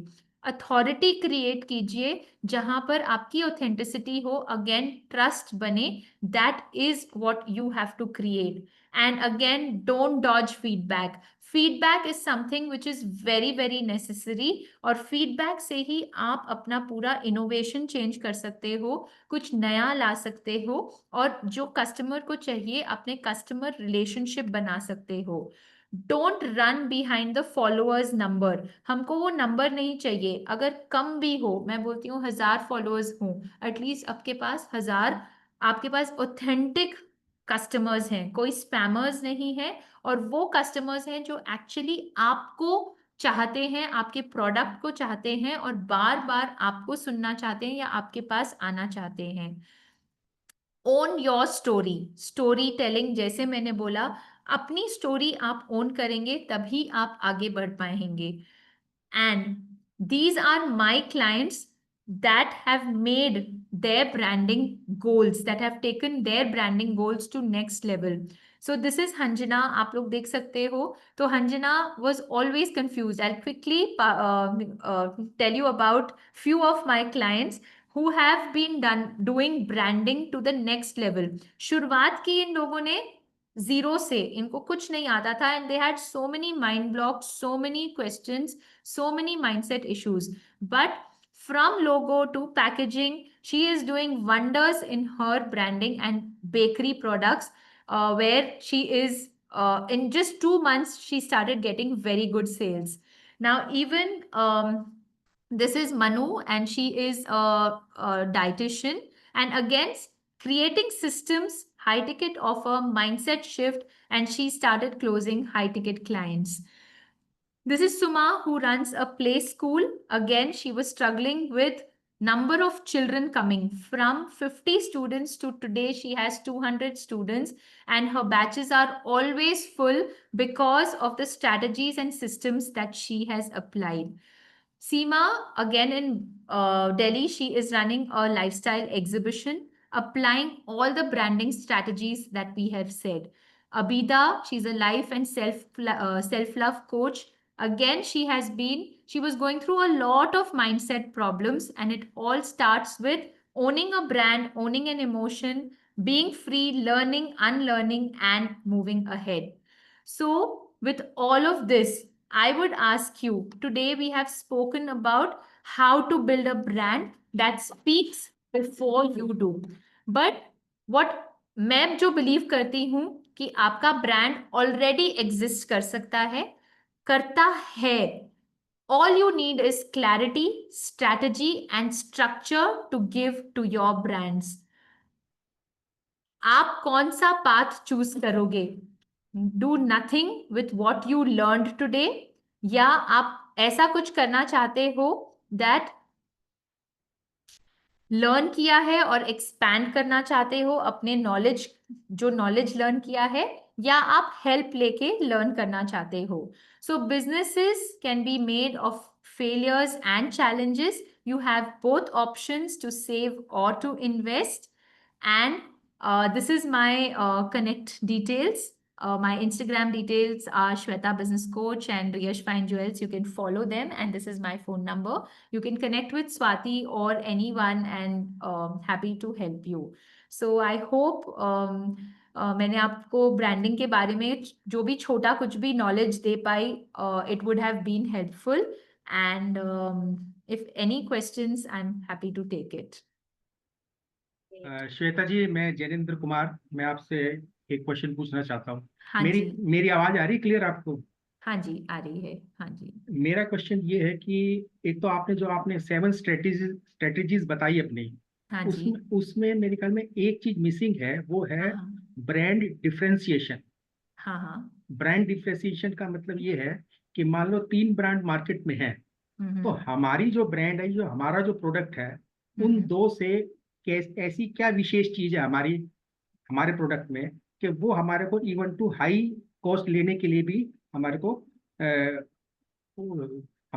अथॉरिटी क्रिएट कीजिए जहां पर आपकी ऑथेंटिसिटी हो. अगेन ट्रस्ट बने. That is what you have to create. And again don't dodge feedback. Feedback is something which is very very necessary, और फीडबैक से ही आप अपना पूरा इनोवेशन चेंज कर सकते हो, कुछ नया ला सकते हो, और जो कस्टमर को चाहिए अपने कस्टमर रिलेशनशिप बना सकते हो. Don't run behind the followers number. हमको वो नंबर नहीं चाहिए. अगर कम भी हो, मैं बोलती हूँ 1000 फॉलोअर्स हो, एटलीस्ट आपके पास 1000, आपके पास ऑथेंटिक कस्टमर्स हैं, कोई स्पैमर्स नहीं है, और वो कस्टमर्स हैं जो एक्चुअली आपको चाहते हैं, आपके प्रोडक्ट को चाहते हैं, और बार बार आपको सुनना चाहते हैं या आपके पास आना चाहते हैं. Own your story. Story telling, जैसे मैंने बोला, अपनी स्टोरी आप ओन करेंगे तभी आप आगे बढ़ पाएंगे. And these are my clients that have made their branding goals, that have taken their branding goals to next level. So this is Hanjana. आप लोग देख सकते हो. तो Hanjana was always confused. I'll quickly tell you about few of my clients who have been doing branding to the next level. शुरुआत की इन लोगों ने जीरो से, इनको कुछ नहीं आता था, and they had so many mind blocks, so many questions, so many mindset issues. But from logo to packaging, she is doing wonders in her branding and bakery products, where she is in just 2 months she started getting very good sales. Now even this is Manu, and she is a dietitian, and again creating systems, high ticket offer, mindset shift, and she started closing high ticket clients. This is Suma, who runs a play school. Again, she was struggling with number of children coming from 50 students to today she has 200 students, and her batches are always full because of the strategies and systems that she has applied. Seema, again in Delhi, she is running a lifestyle exhibition, applying all the branding strategies that we have said. Abida, she's a life and self-love coach. Again, she was going through a lot of mindset problems, and it all starts with owning a brand, owning an emotion, being free, learning, unlearning, and moving ahead. So with all of this, I would ask you, today we have spoken about how to build a brand that speaks before you do. But what मैं जो believe करती हूँ कि आपका brand already exist कर सकता है, करता है. All you need is clarity, strategy, and structure to give to your brands. आप कौन सा पाथ चूज करोगे? Do nothing with what you learned today, या आप ऐसा कुछ करना चाहते हो दैट लर्न किया है और एक्सपैंड करना चाहते हो अपने नॉलेज, जो नॉलेज लर्न किया है, या आप हेल्प लेके लर्न करना चाहते हो. So businesses can be made of failures and challenges. You have both options to save or to invest. And this is my connect details. My Instagram details are Shweta Business Coach and Riyash Fine Jewels. You can follow them, and this is my phone number. You can connect with Swati or anyone, and happy to help you. So I hope मैंने आपको branding के बारे में जो भी छोटा कुछ भी knowledge they pi, it would have been helpful. And if any questions, I'm happy to take it. Shweta ji, मैं जैनेंद्र कुमार, मैं आपसे एक क्वेश्चन पूछना चाहता हूँ। हाँ मेरी जी, मेरी आवाज आ रही क्लियर आपको? हाँ जी, आ रही है। हाँ जी, मेरा क्वेश्चन ये है कि एक तो आपने 7 स्ट्रेटेजीज बताई अपनी, हाँ जी, उसमें मेरे ख्याल में एक चीज मिसिंग है, वो है हाँ ब्रांड डिफरेंशिएशन। हाँ हाँ, ब्रांड डिफरेंशिएशन का मतलब ये है कि मान लो 3 ब्रांड मार्केट में है, तो हमारी जो ब्रांड है, जो हमारा जो प्रोडक्ट है, उन दो से ऐसी क्या विशेष चीज है हमारे प्रोडक्ट में कि वो हमारे को इवन टू हाई कॉस्ट लेने के लिए भी हमारे को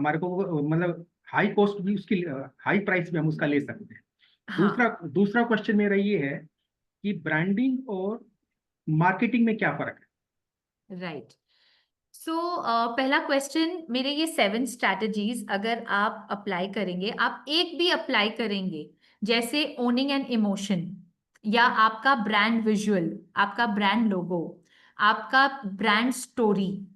मतलब हाई कॉस्ट भी उसकी हाई प्राइस में हम उसका ले सकते हैं। हाँ, दूसरा क्वेश्चन मेरा ये है कि ब्रांडिंग और मार्केटिंग में क्या फर्क है? राइट। सो पहला क्वेश्चन, मेरे ये 7 स्ट्रैटेजीज अगर आप अप्लाई करेंगे, आप एक भी अप्लाई करेंगे, जैसे ओनिंग एन इमोशन, या आपका ब्रांड विजुअल, आपका ब्रांड लोगो, आपका ब्रांड स्टोरी,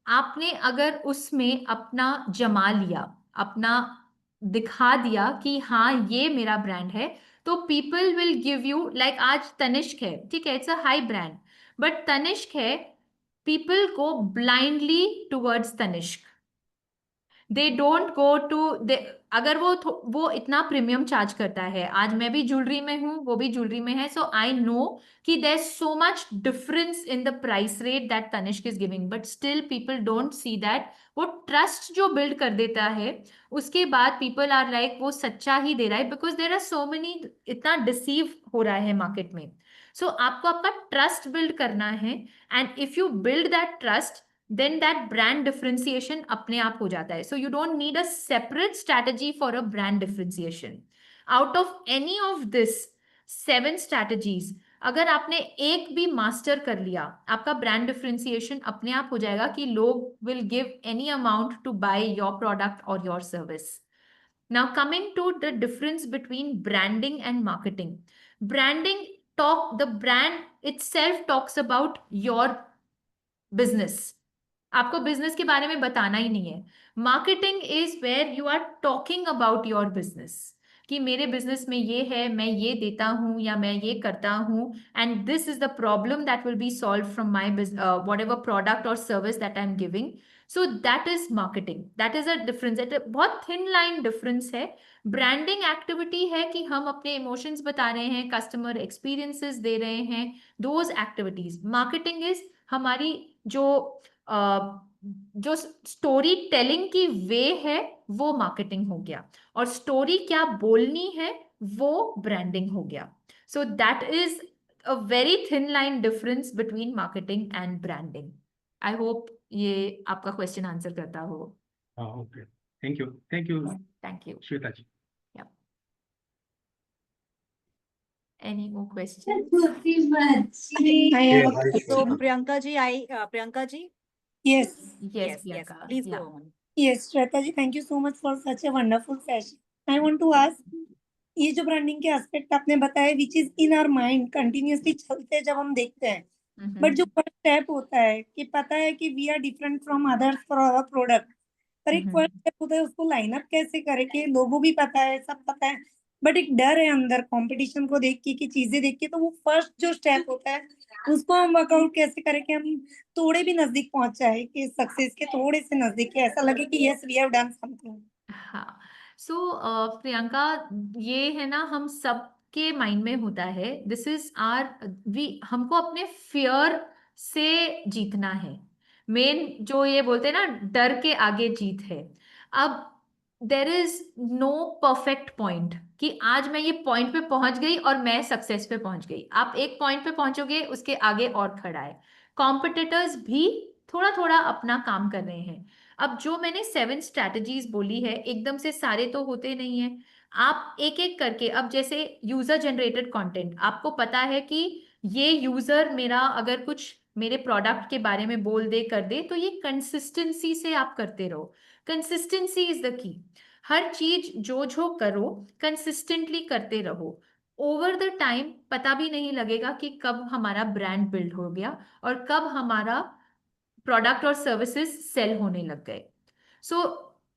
आपने अगर उसमें अपना जमा लिया, अपना दिखा दिया कि हाँ ये मेरा ब्रांड है, तो people will give you, like आज तनिष्क है, ठीक है, it's a high brand, but Tanishq है, people go blindly towards Tanishq. They don't go to अगर वो इतना प्रीमियम चार्ज करता है, आज मैं भी ज्वेलरी में हूँ, वो भी ज्वेलरी में है, सो आई नो कि there so much difference in the price rate that Tanishq is giving, but still people don't see that. वो ट्रस्ट जो बिल्ड कर देता है, उसके बाद पीपल आर लाइक वो सच्चा ही दे रहा है, because there are so many, इतना डिसीव हो रहा है मार्केट में। सो आपको आपका ट्रस्ट बिल्ड करना है, and if you build that trust, then that brand differentiation अपने आप हो जाता है. So you don't need a separate strategy for a brand differentiation. Out of any of this 7 strategies, अगर आपने एक भी मास्टर कर लिया, आपका ब्रांड डिफरेंशिएशन अपने आप हो जाएगा कि लोग will give any amount to buy your product और your service. Now coming to the difference between branding and marketing. The brand itself talks about your business. आपको बिजनेस के बारे में बताना ही नहीं है. Marketing is where you are talking about your business, कि मेरे बिजनेस में ये है, मैं ये देता हूं या मैं ये करता हूं, and this is the problem that will be solve from my whatever product और service that I am giving. So that is marketing. That is a difference, बहुत थिन लाइन डिफरेंस है. ब्रांडिंग एक्टिविटी है कि हम अपने emotions बता रहे हैं, कस्टमर एक्सपीरियंसेस दे रहे हैं, दोज एक्टिविटीज. मार्केटिंग इज हमारी जो स्टोरी टेलिंग की वे है, वो मार्केटिंग हो गया, और स्टोरी क्या बोलनी है वो ब्रांडिंग हो गया. So that is a very thin line difference between marketing and branding. I hope ये आपका क्वेश्चन आंसर करता हो. Okay, thank you thank you. Shweta ji. Any more question? So Priyanka ji, Yes. Yes, Priyanka. please Yeah. go on. Yes, Shweta ji, thank you so much for such a wonderful session. I want to ask, ये जो branding के aspect आपने बताया, which is in our mind continuously चलते हैं जब हम देखते हैं, बट जो फर्स्ट स्टेप होता है कि पता है कि we are different from others for our product, पर एक फर्स्ट स्टेप होता है उसको लाइनअप कैसे करें, कि लोगों भी पता है, सब पता है, बट एक डर है अंदर कंपटीशन को देख के, कि चीजें देख के, तो वो फर्स्ट जो स्टेप होता है उसको हम वर्कआउट कैसे करें कि हम थोड़े भी नजदीक पहुंच जाए, कि सक्सेस के थोड़े से नजदीक, कि ऐसा लगे कि yes we have done something. हाँ. सो प्रियंका, ये है ना, हम सब के माइंड में होता है, दिस इज हमको अपने फियर से जीतना है. मेन जो ये बोलते हैं ना, डर के आगे जीत है. अब there is no perfect point कि आज मैं ये पॉइंट पे पहुंच गई और मैं सक्सेस पे पहुंच गई. आप एक पॉइंट पे पहुंचोगे, उसके आगे और खड़ा है. कॉम्पिटिटर्स भी थोड़ा थोड़ा अपना काम कर रहे हैं. अब जो मैंने 7 स्ट्रैटेजीज बोली है, एकदम से सारे तो होते नहीं है. आप एक एक करके, अब जैसे यूजर जनरेटेड कंटेंट, आपको पता है कि ये यूजर मेरा अगर कुछ मेरे प्रोडक्ट के बारे में बोल दे कर दे, तो ये कंसिस्टेंसी से आप करते रहो। Consistency is the key. हर चीज जो करो कंसिस्टेंटली करते रहो। ओवर द टाइम पता भी नहीं लगेगा कि कब हमारा ब्रांड बिल्ड हो गया और कब हमारा प्रोडक्ट और सर्विसेज सेल होने लग गए। सो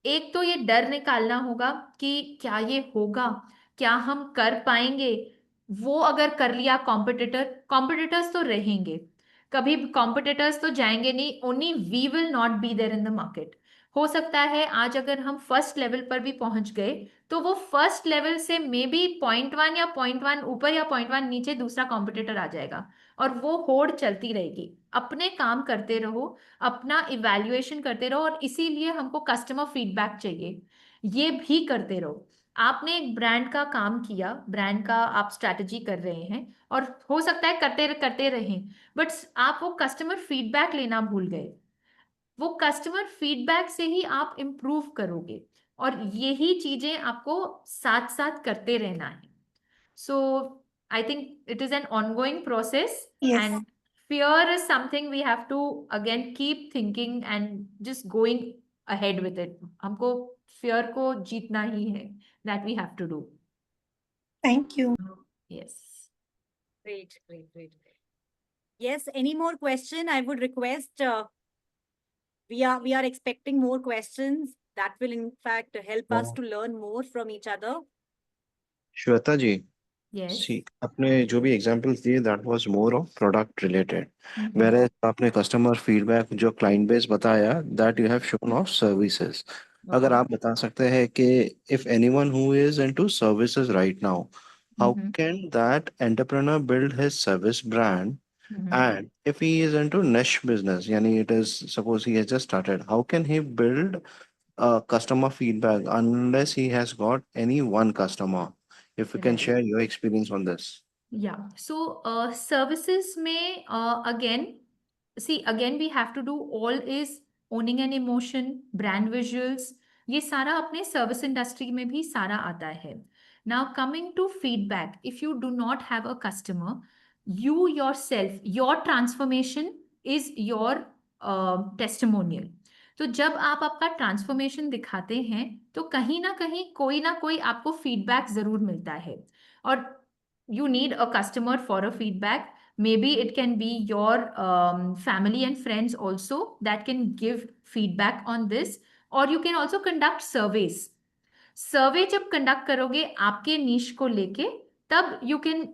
एक तो ये डर निकालना होगा कि क्या ये होगा, क्या हम कर पाएंगे। वो अगर कर लिया, कॉम्पिटिटर्स तो रहेंगे, कभी कॉम्पिटिटर्स तो जाएंगे नहीं, only we will not be there in the market. हो सकता है आज अगर हम फर्स्ट लेवल पर भी पहुंच गए, तो वो फर्स्ट लेवल से मे बी 0.1 या 0.1 ऊपर या 0.1 नीचे दूसरा कॉम्पिटिटर आ जाएगा, और वो होड़ चलती रहेगी। अपने काम करते रहो, अपना इवैल्यूएशन करते रहो, और इसीलिए हमको कस्टमर फीडबैक चाहिए, ये भी करते रहो। आपने एक ब्रांड का काम किया, ब्रांड का आप स्ट्रैटेजी कर रहे हैं, और हो सकता है करते करते रहें, बट आप वो कस्टमर फीडबैक लेना भूल गए। वो कस्टमर फीडबैक से ही आप इम्प्रूव करोगे, और यही चीजें आपको साथ साथ करते रहना है। So I think it is an ongoing process, Yes. and fear is something we have to again keep thinking and just going ahead with it. हमको fear को जीतना ही है, that we have to do. Thank you. Yes. Great. Yes, any more question? I would request, we are expecting more questions that will in fact help us to learn more from each other. Shweta ji, Yes. सी आपने जो भी examples दिए that was more of product related, Mhm. Where आपने customer feedback जो client base बताया that you have shown of services. अगर Wow. आप बता सकते हैं कि if anyone who is into services right now, how Mhm. Can that entrepreneur build his service brand, Mhm. and if he is into niche business, yani it is suppose he has just started, how can he build customer feedback unless he has got any one customer? If you can Right. share your experience on this. Yeah. So services में again, see again we have to do all is owning an emotion, brand visuals, ये सारा अपने service industry में भी सारा आता है। Now coming to feedback, if you do not have a customer, you yourself, your transformation is your testimonial. तो जब आप आपका ट्रांसफॉर्मेशन दिखाते हैं, तो कहीं ना कोई आपको फीडबैक जरूर मिलता है, और you need a customer for a feedback. Maybe it can be your family and friends also that can give feedback on this, or you can also conduct surveys. सर्वे जब कंडक्ट करोगे आपके नीश को लेके, तब you can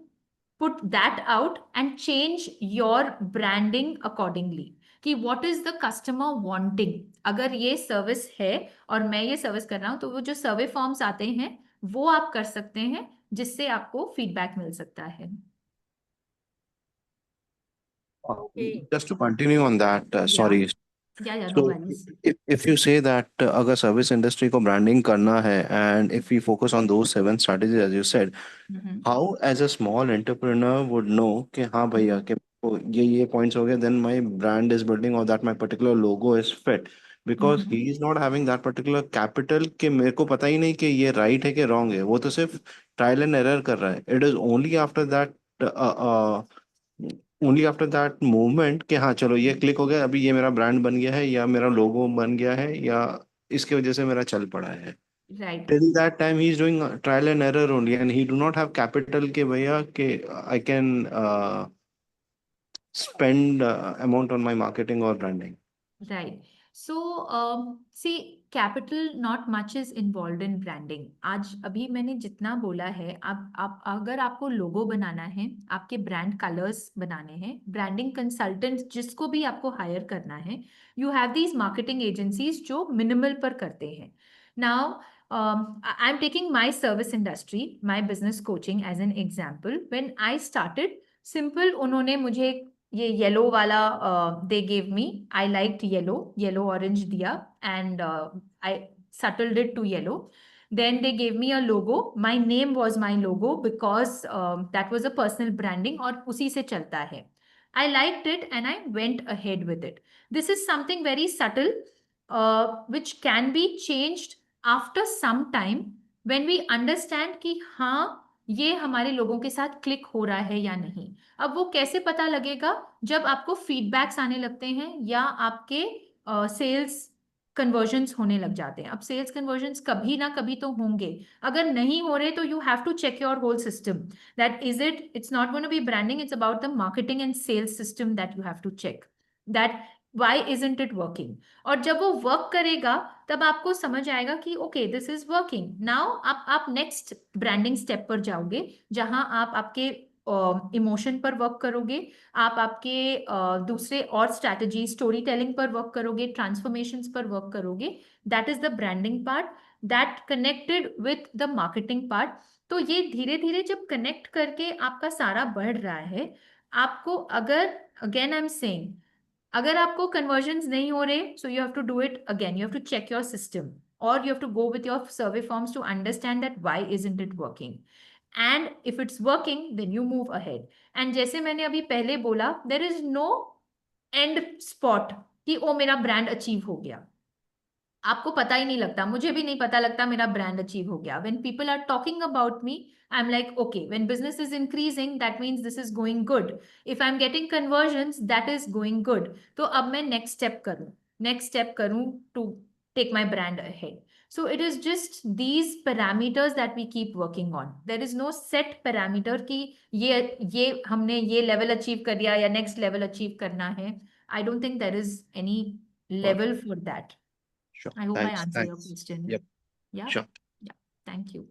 put that out and change your branding accordingly, कि what is the customer wanting. अगर ये service है और मैं ये सर्विस कर रहा हूं, तो वो जो सर्वे फॉर्म्स आते हैं वो आप कर सकते हैं, जिससे आपको फीडबैक मिल सकता है। Okay. Just to continue on that, sorry. या no So worries. if you say that अगर सर्विस इंडस्ट्री को ब्रांडिंग करना है and if we focus on those 7 strategies as you said, how as a small entrepreneur would know कि हाँ भैया कि ये points हो गए, then my brand is building or that my particular logo is fit, because he is not having that particular capital कि मेरे को पता ही नहीं कि ये right है कि wrong है, वो तो सिर्फ trial and error कर रहा है। It is only after that movement कि हाँ चलो ये क्लिक हो गया, अभी ये मेरा ब्रांड बन गया है या मेरा लोगो बन गया है या इसके वजह से मेरा चल पड़ा है। Right. Till that time he is doing trial and error only and he do not have capital के भैया कि I can spend amount on my marketing or branding. Right. So, see, capital not much is involved in branding. आज अभी मैंने जितना बोला है, आप अगर आपको लोगो बनाना है, आपके ब्रांड कलर्स बनाने हैं, ब्रांडिंग कंसल्टेंट जिसको भी आपको हायर करना है, you have these marketing agencies जो मिनिमल पर करते हैं। Now I am taking my service industry, my business coaching as an example. When I started, simple उन्होंने मुझे ये येलो वाला दे give me, I liked yellow orange दिया, and I settled it to yellow. Then they gave me a logo. My name was my logo because that was a personal branding और उसी से चलता है. I liked it and I went ahead with it. This is something very subtle which can be changed after some time when we understand कि हाँ ये हमारे लोगों के साथ क्लिक हो रहा है या नहीं। अब वो कैसे पता लगेगा? जब आपको फीडबैक्स आने लगते हैं या आपके सेल्स कन्वर्जन्स होने लग जाते हैं। अब सेल्स कन्वर्जन्स कभी ना कभी तो होंगे, अगर नहीं हो रहे तो you have to check your whole system that is it, it's not going to be branding, it's about the marketing and sales system that you have to check that why isn't it working। और जब वो work करेगा तब आपको समझ आएगा कि okay this is working. Now आप नेक्स्ट ब्रांडिंग स्टेप पर जाओगे जहां आप आपके इमोशन पर वर्क करोगे, आप आपके दूसरे और स्ट्रैटेजी स्टोरी टेलिंग पर वर्क करोगे, ट्रांसफॉर्मेशंस पर वर्क करोगे। That is the branding part that connected with the marketing part. तो ये धीरे धीरे जब कनेक्ट करके आपका सारा बढ़ रहा है, आपको अगर अगेन आई एम सेइंग अगर आपको कन्वर्जन्स नहीं हो रहे, so you have to do it again, you have to check your system or you have to go with your survey forms to understand that why isn't it working, and if it's working then you move ahead। and जैसे मैंने अभी पहले बोला, there is no end spot कि ओ मेरा brand achieve हो गया। आपको पता ही नहीं लगता, मुझे भी नहीं पता लगता मेरा ब्रांड अचीव हो गया। when people are talking about me, I'm like okay, when business is increasing that means this is going good, if I'm getting conversions that is going good। तो अब मैं next step करूं to take my brand ahead। so it is just these parameters that we keep working on, there is no set parameter कि ये हमने ये level achieve कर लिया या next level achieve करना है। I don't think there is any level for that। Sure. I hope I Thanks. answered your Thanks. question। Yep. Yeah. Sure. Yeah. Thank you।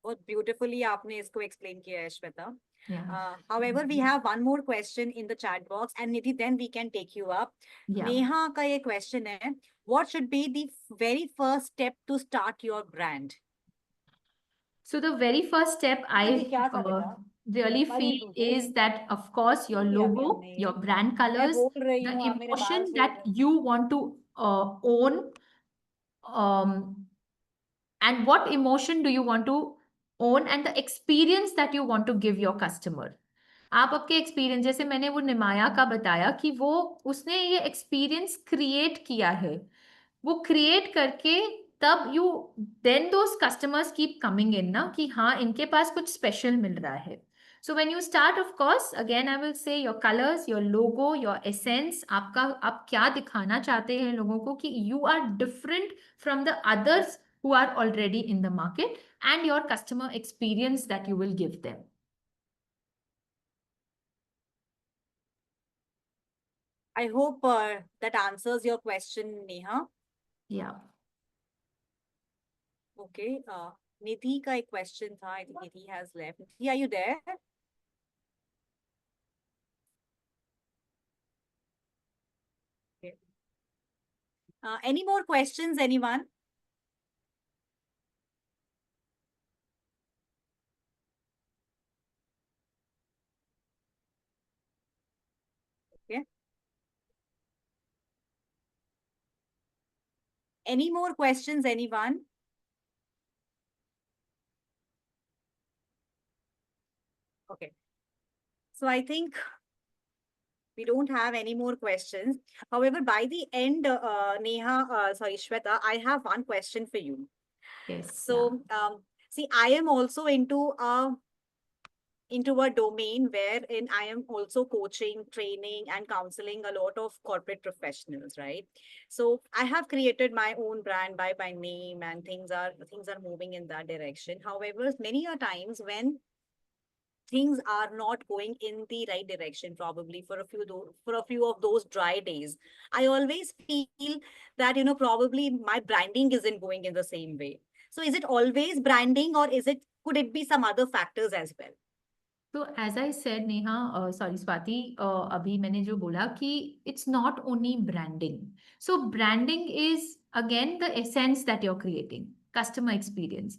बहुत ब्यूटिफुली आपने इसको एक्सप्लेन किया है Shweta. Yeah. However, we have one more question in the chat box, and Nidhi, then we can take you up. Yeah. Neha का ये question है, what should be the very first step to start your brand? So the very first step I Nidhi, क्या था बेटा? really What feel is it? is that of course your नहीं किया logo, हमने। your brand मैं colors, बोल रही the हूँ, आप मेरे बाल emotion छू that रहे हो। you want to own, and what emotion do you want to own, and the experience that you want to give your customer। आप आपके एक्सपीरियंस, जैसे मैंने वो निमाया का बताया कि वो उसने ये एक्सपीरियंस क्रिएट किया है, वो क्रिएट करके तब you then those customers keep coming in ना कि हाँ इनके पास कुछ स्पेशल मिल रहा है। So when you start, of course again I will say your colours, your logo, your essence, आपका आप क्या दिखाना चाहते हैं लोगों को कि you are different from the others who are already in the market, and your customer experience that you will give them। I hope that answers your question, Neha. Yeah। Okay. Nidhi का एक question था, I think Nidhi has left। Nidhi, are you there? Okay. Any more questions, anyone? Okay. Any more questions, anyone? Okay. So I think we don't have any more questions. However, by the end, Shweta, I have one question for you. Yes। So, see, I am also into a domain wherein I am also coaching, training, and counseling a lot of corporate professionals, right? So I have created my own brand by my name, and things are moving in that direction. However, many a times when things are not going in the right direction, probably for a few of those dry days, I always feel that probably my branding isn't going in the same way. So is it always branding, or could it be some other factors as well? तो as I said Neha, sorry Swati, अभी मैंने जो बोला कि it's not only branding. So branding is again the essence that you are creating, customer experience.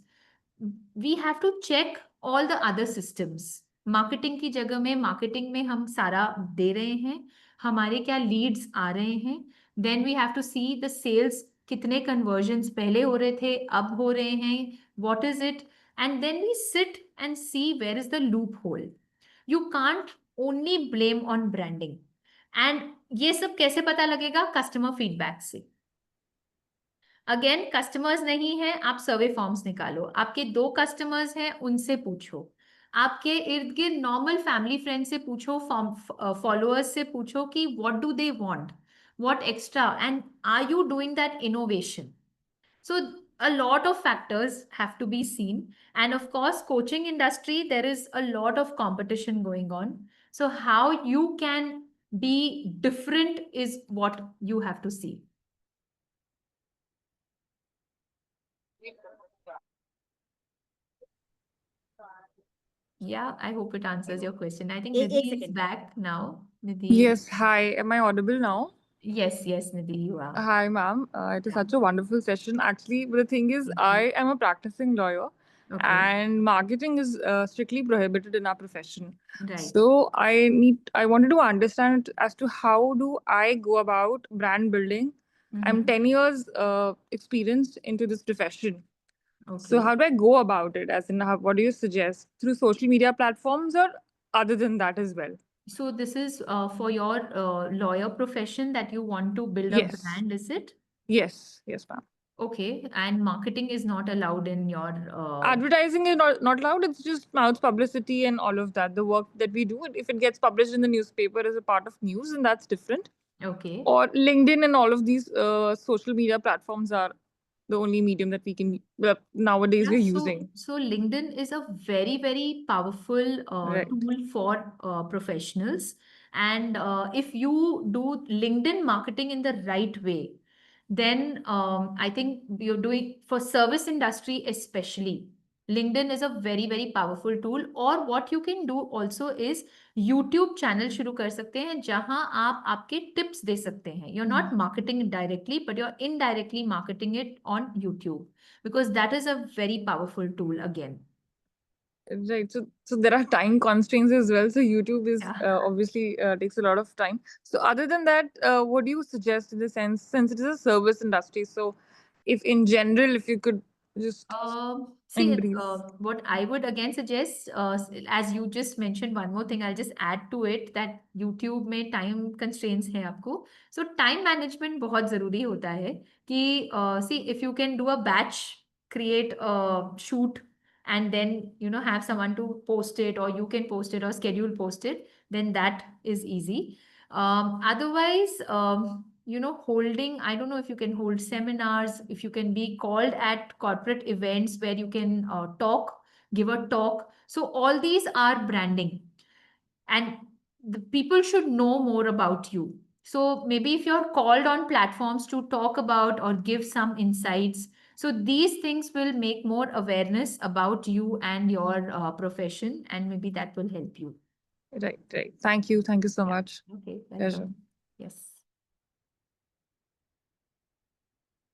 We have to check all the other systems. Marketing की जगह में marketing में हम सारा दे रहे हैं, हमारे क्या लीड्स आ रहे हैं, then we have to see the sales, कितने कन्वर्जन्स पहले हो रहे थे अब हो रहे हैं, what is it, and then we sit and see where is the loophole। You can't only blame on branding। and ये सब कैसे पता लगेगा? customer feedback से। अगेन कस्टमर्स नहीं है, आप सर्वे फॉर्म्स निकालो, आपके 2 कस्टमर्स हैं उनसे पूछो, आपके इर्द गिर्द नॉर्मल फैमिली फ्रेंड से पूछो, फॉलोअर्स से पूछो कि what do they want, what extra, and are you doing that innovation. So a lot of factors have to be seen, and of course coaching industry there is a lot of competition going on, so how you can be different is what you have to see. Yeah, I hope it answers your question. I think एक Nidhi is second. back now. Nidhi. Yes, hi. Am I audible now? Yes, yes, Nidhi, you are. Hi, ma'am. It is Yeah. such a wonderful session. Actually, but the thing is, I am a practicing lawyer, Okay. and marketing is strictly prohibited in our profession. Right. So I wanted to understand as to how do I go about brand building. I'm Mhm. 10 years experienced into this profession. So Okay. how do I go about it? As in, what do you suggest? Through social media platforms or other than that as well? So this is for your lawyer profession that you want to build a Yes. brand, is it? Yes, ma'am. Okay, and marketing is not allowed in your Advertising is not allowed. It's just mouth publicity and all of that. The work that we do, if it gets published in the newspaper as a part of news, and that's different. okay. Or LinkedIn and all of these social media platforms are the only medium that we can nowadays Yeah, we're so, using. so LinkedIn is a very, very powerful Right. tool for professionals. And if you do LinkedIn marketing in the right way, then I think you're doing for service industry especially. LinkedIn is a very, very powerful tool. Or what you can do also is YouTube channel शुरू कर सकते हैं जहां आप आपके tips दे सकते हैं. You're not marketing it directly, but you're indirectly marketing it on YouTube, because that is a very powerful tool again. Right. So there are time constraints as well. So YouTube is Yeah. obviously takes a lot of time. So other than that, what do you suggest in the sense, since it is a service industry? So if in general, if you could just See, in brief. what I would again suggest, as you just mentioned, one more thing, I'll just add to it that YouTube में time constraints है आपको. So time management बहुत ज़रूरी होता है कि see if you can do a batch, create a shoot, and then have someone to post it, or you can post it or schedule post it, then that is easy. Otherwise, holding, I don't know if you can hold seminars, if you can be called at corporate events where you can give a talk. So all these are branding, and the people should know more about you. So maybe if you're called on platforms to talk about or give some insights, so these things will make more awareness about you and your profession, and maybe that will help you. Right. Thank you so Yeah. much. Okay, Pleasure. welcome. Yes.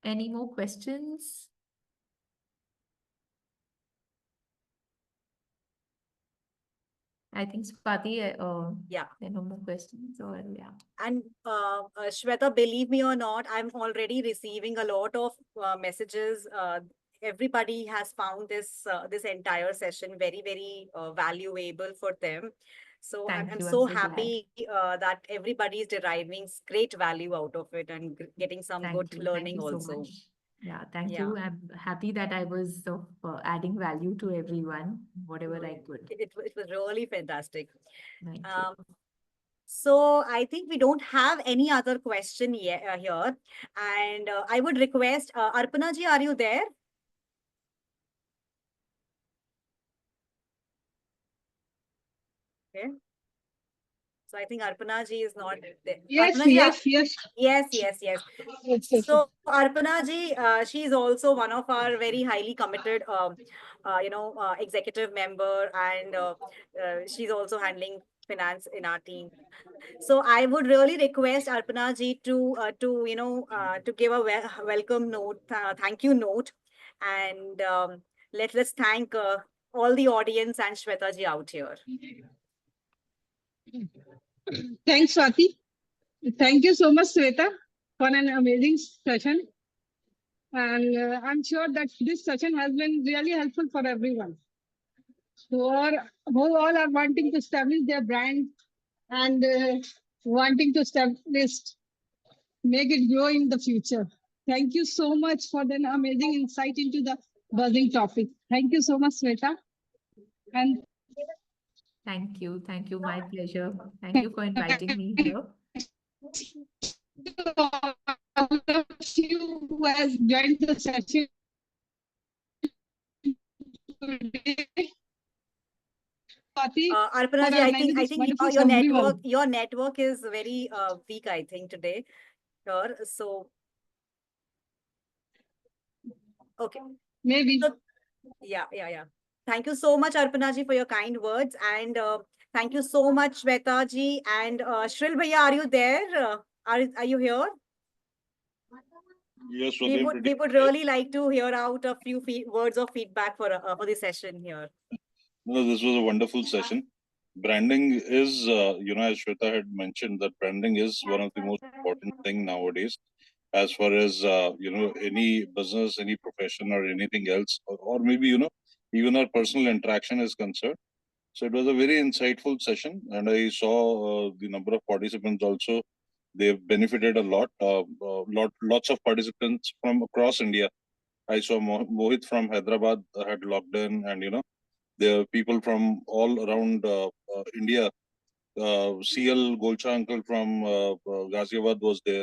Any more questions? I think Swati, Yeah. there are no more questions, or yeah. And Shweta, believe me or not, I'm already receiving a lot of messages. Everybody has found this entire session very, very valuable for them. So Thank I'm you. I'm so so glad. happy that everybody is deriving great value out of it and getting some Thank good you. learning Thank you so also. much. Yeah, thank Yeah. you. I'm happy that I was adding value to everyone, whatever I could. It was really fantastic. Thank you. So I think we don't have any other question yet, here. And I would request, Arpana ji, are you there? Okay. So I think Arpana ji is not there. Yes, Arpana ji, yes. yes. So Arpana ji, she is also one of our very highly committed, executive member, and she's also handling finance in our team. So I would really request Arpana ji to give a welcome note, thank you note, and let's thank all the audience and Shweta ji out here. Thanks, Swati. Thank you so much, Sweta, for an amazing session. And I'm sure that this session has been really helpful for everyone who all are wanting to establish their brand and wanting to make it grow in the future. Thank you so much for the amazing insight into the buzzing topic. Thank you so much, Sweta. And Thank you. Thank you. My pleasure. Thank you for inviting me here. all of you who has joined the session today. Swati, Arpana ji, for I organizing think this wonderful your everyone. network is very weak, I think, today. Here, so okay. Maybe. So, yeah. Thank you so much, Arpana ji, for your kind words, and thank you so much, Shweta ji, and Shril Bhaiya, are you there? Are you here? Yes, We Swati, would really like to hear out a few words of feedback for the session here. No, this was a wonderful session. Branding is, as Shweta had mentioned, that branding is one of the most important thing nowadays, as far as, any business, any profession or anything else, or maybe, even our personal interaction is concerned. So it was a very insightful session, and I saw the number of participants also. They've benefited a lot. Lots of participants from across India. I saw Mohit from Hyderabad had logged in, and there are people from all around India. CL Golcha uncle from Ghaziabad was there.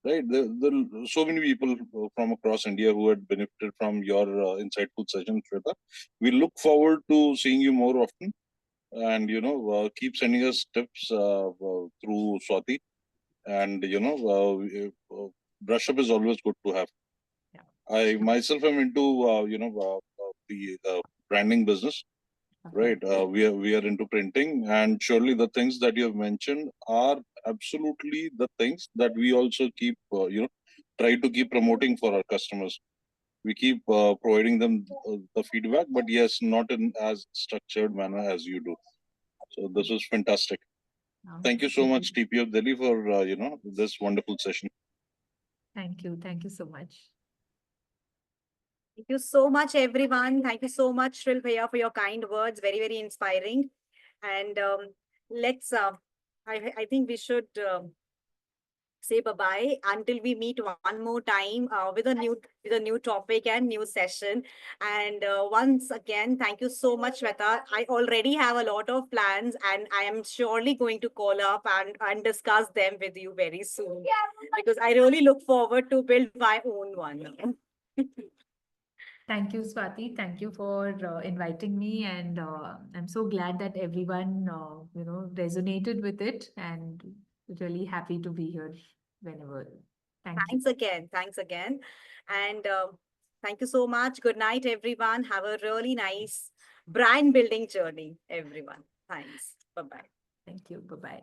Right, there are so many people from across India who had benefited from your insightful session, Shweta. We look forward to seeing you more often, and keep sending us tips through Swati. And brush up is always good to have. Yeah. I myself am into the branding business. Right. We are into printing, and surely the things that you have mentioned are absolutely the things that we also keep, try to keep promoting for our customers. We keep providing them the feedback, but yes, not in as structured manner as you do. So this was fantastic. Thank you so much, TP of Delhi, for this wonderful session. Thank you. Thank you so much. Thank you so much, everyone. Thank you so much, Shril Bhaiya, for your kind words. Very, very inspiring. And let's, I think we should say bye-bye until we meet one more time with a new topic and new session. And once again, thank you so much, Shweta. I already have a lot of plans, and I am surely going to call up and discuss them with you very soon, because I really look forward to build my own one. Thank you, Swati. Thank you for inviting me, and I'm so glad that everyone, resonated with it, and really happy to be here whenever. Thank you. Thanks again. And thank you so much. Good night, everyone. Have a really nice brand building journey, everyone. Thanks. Bye-bye. Thank you. Bye-bye.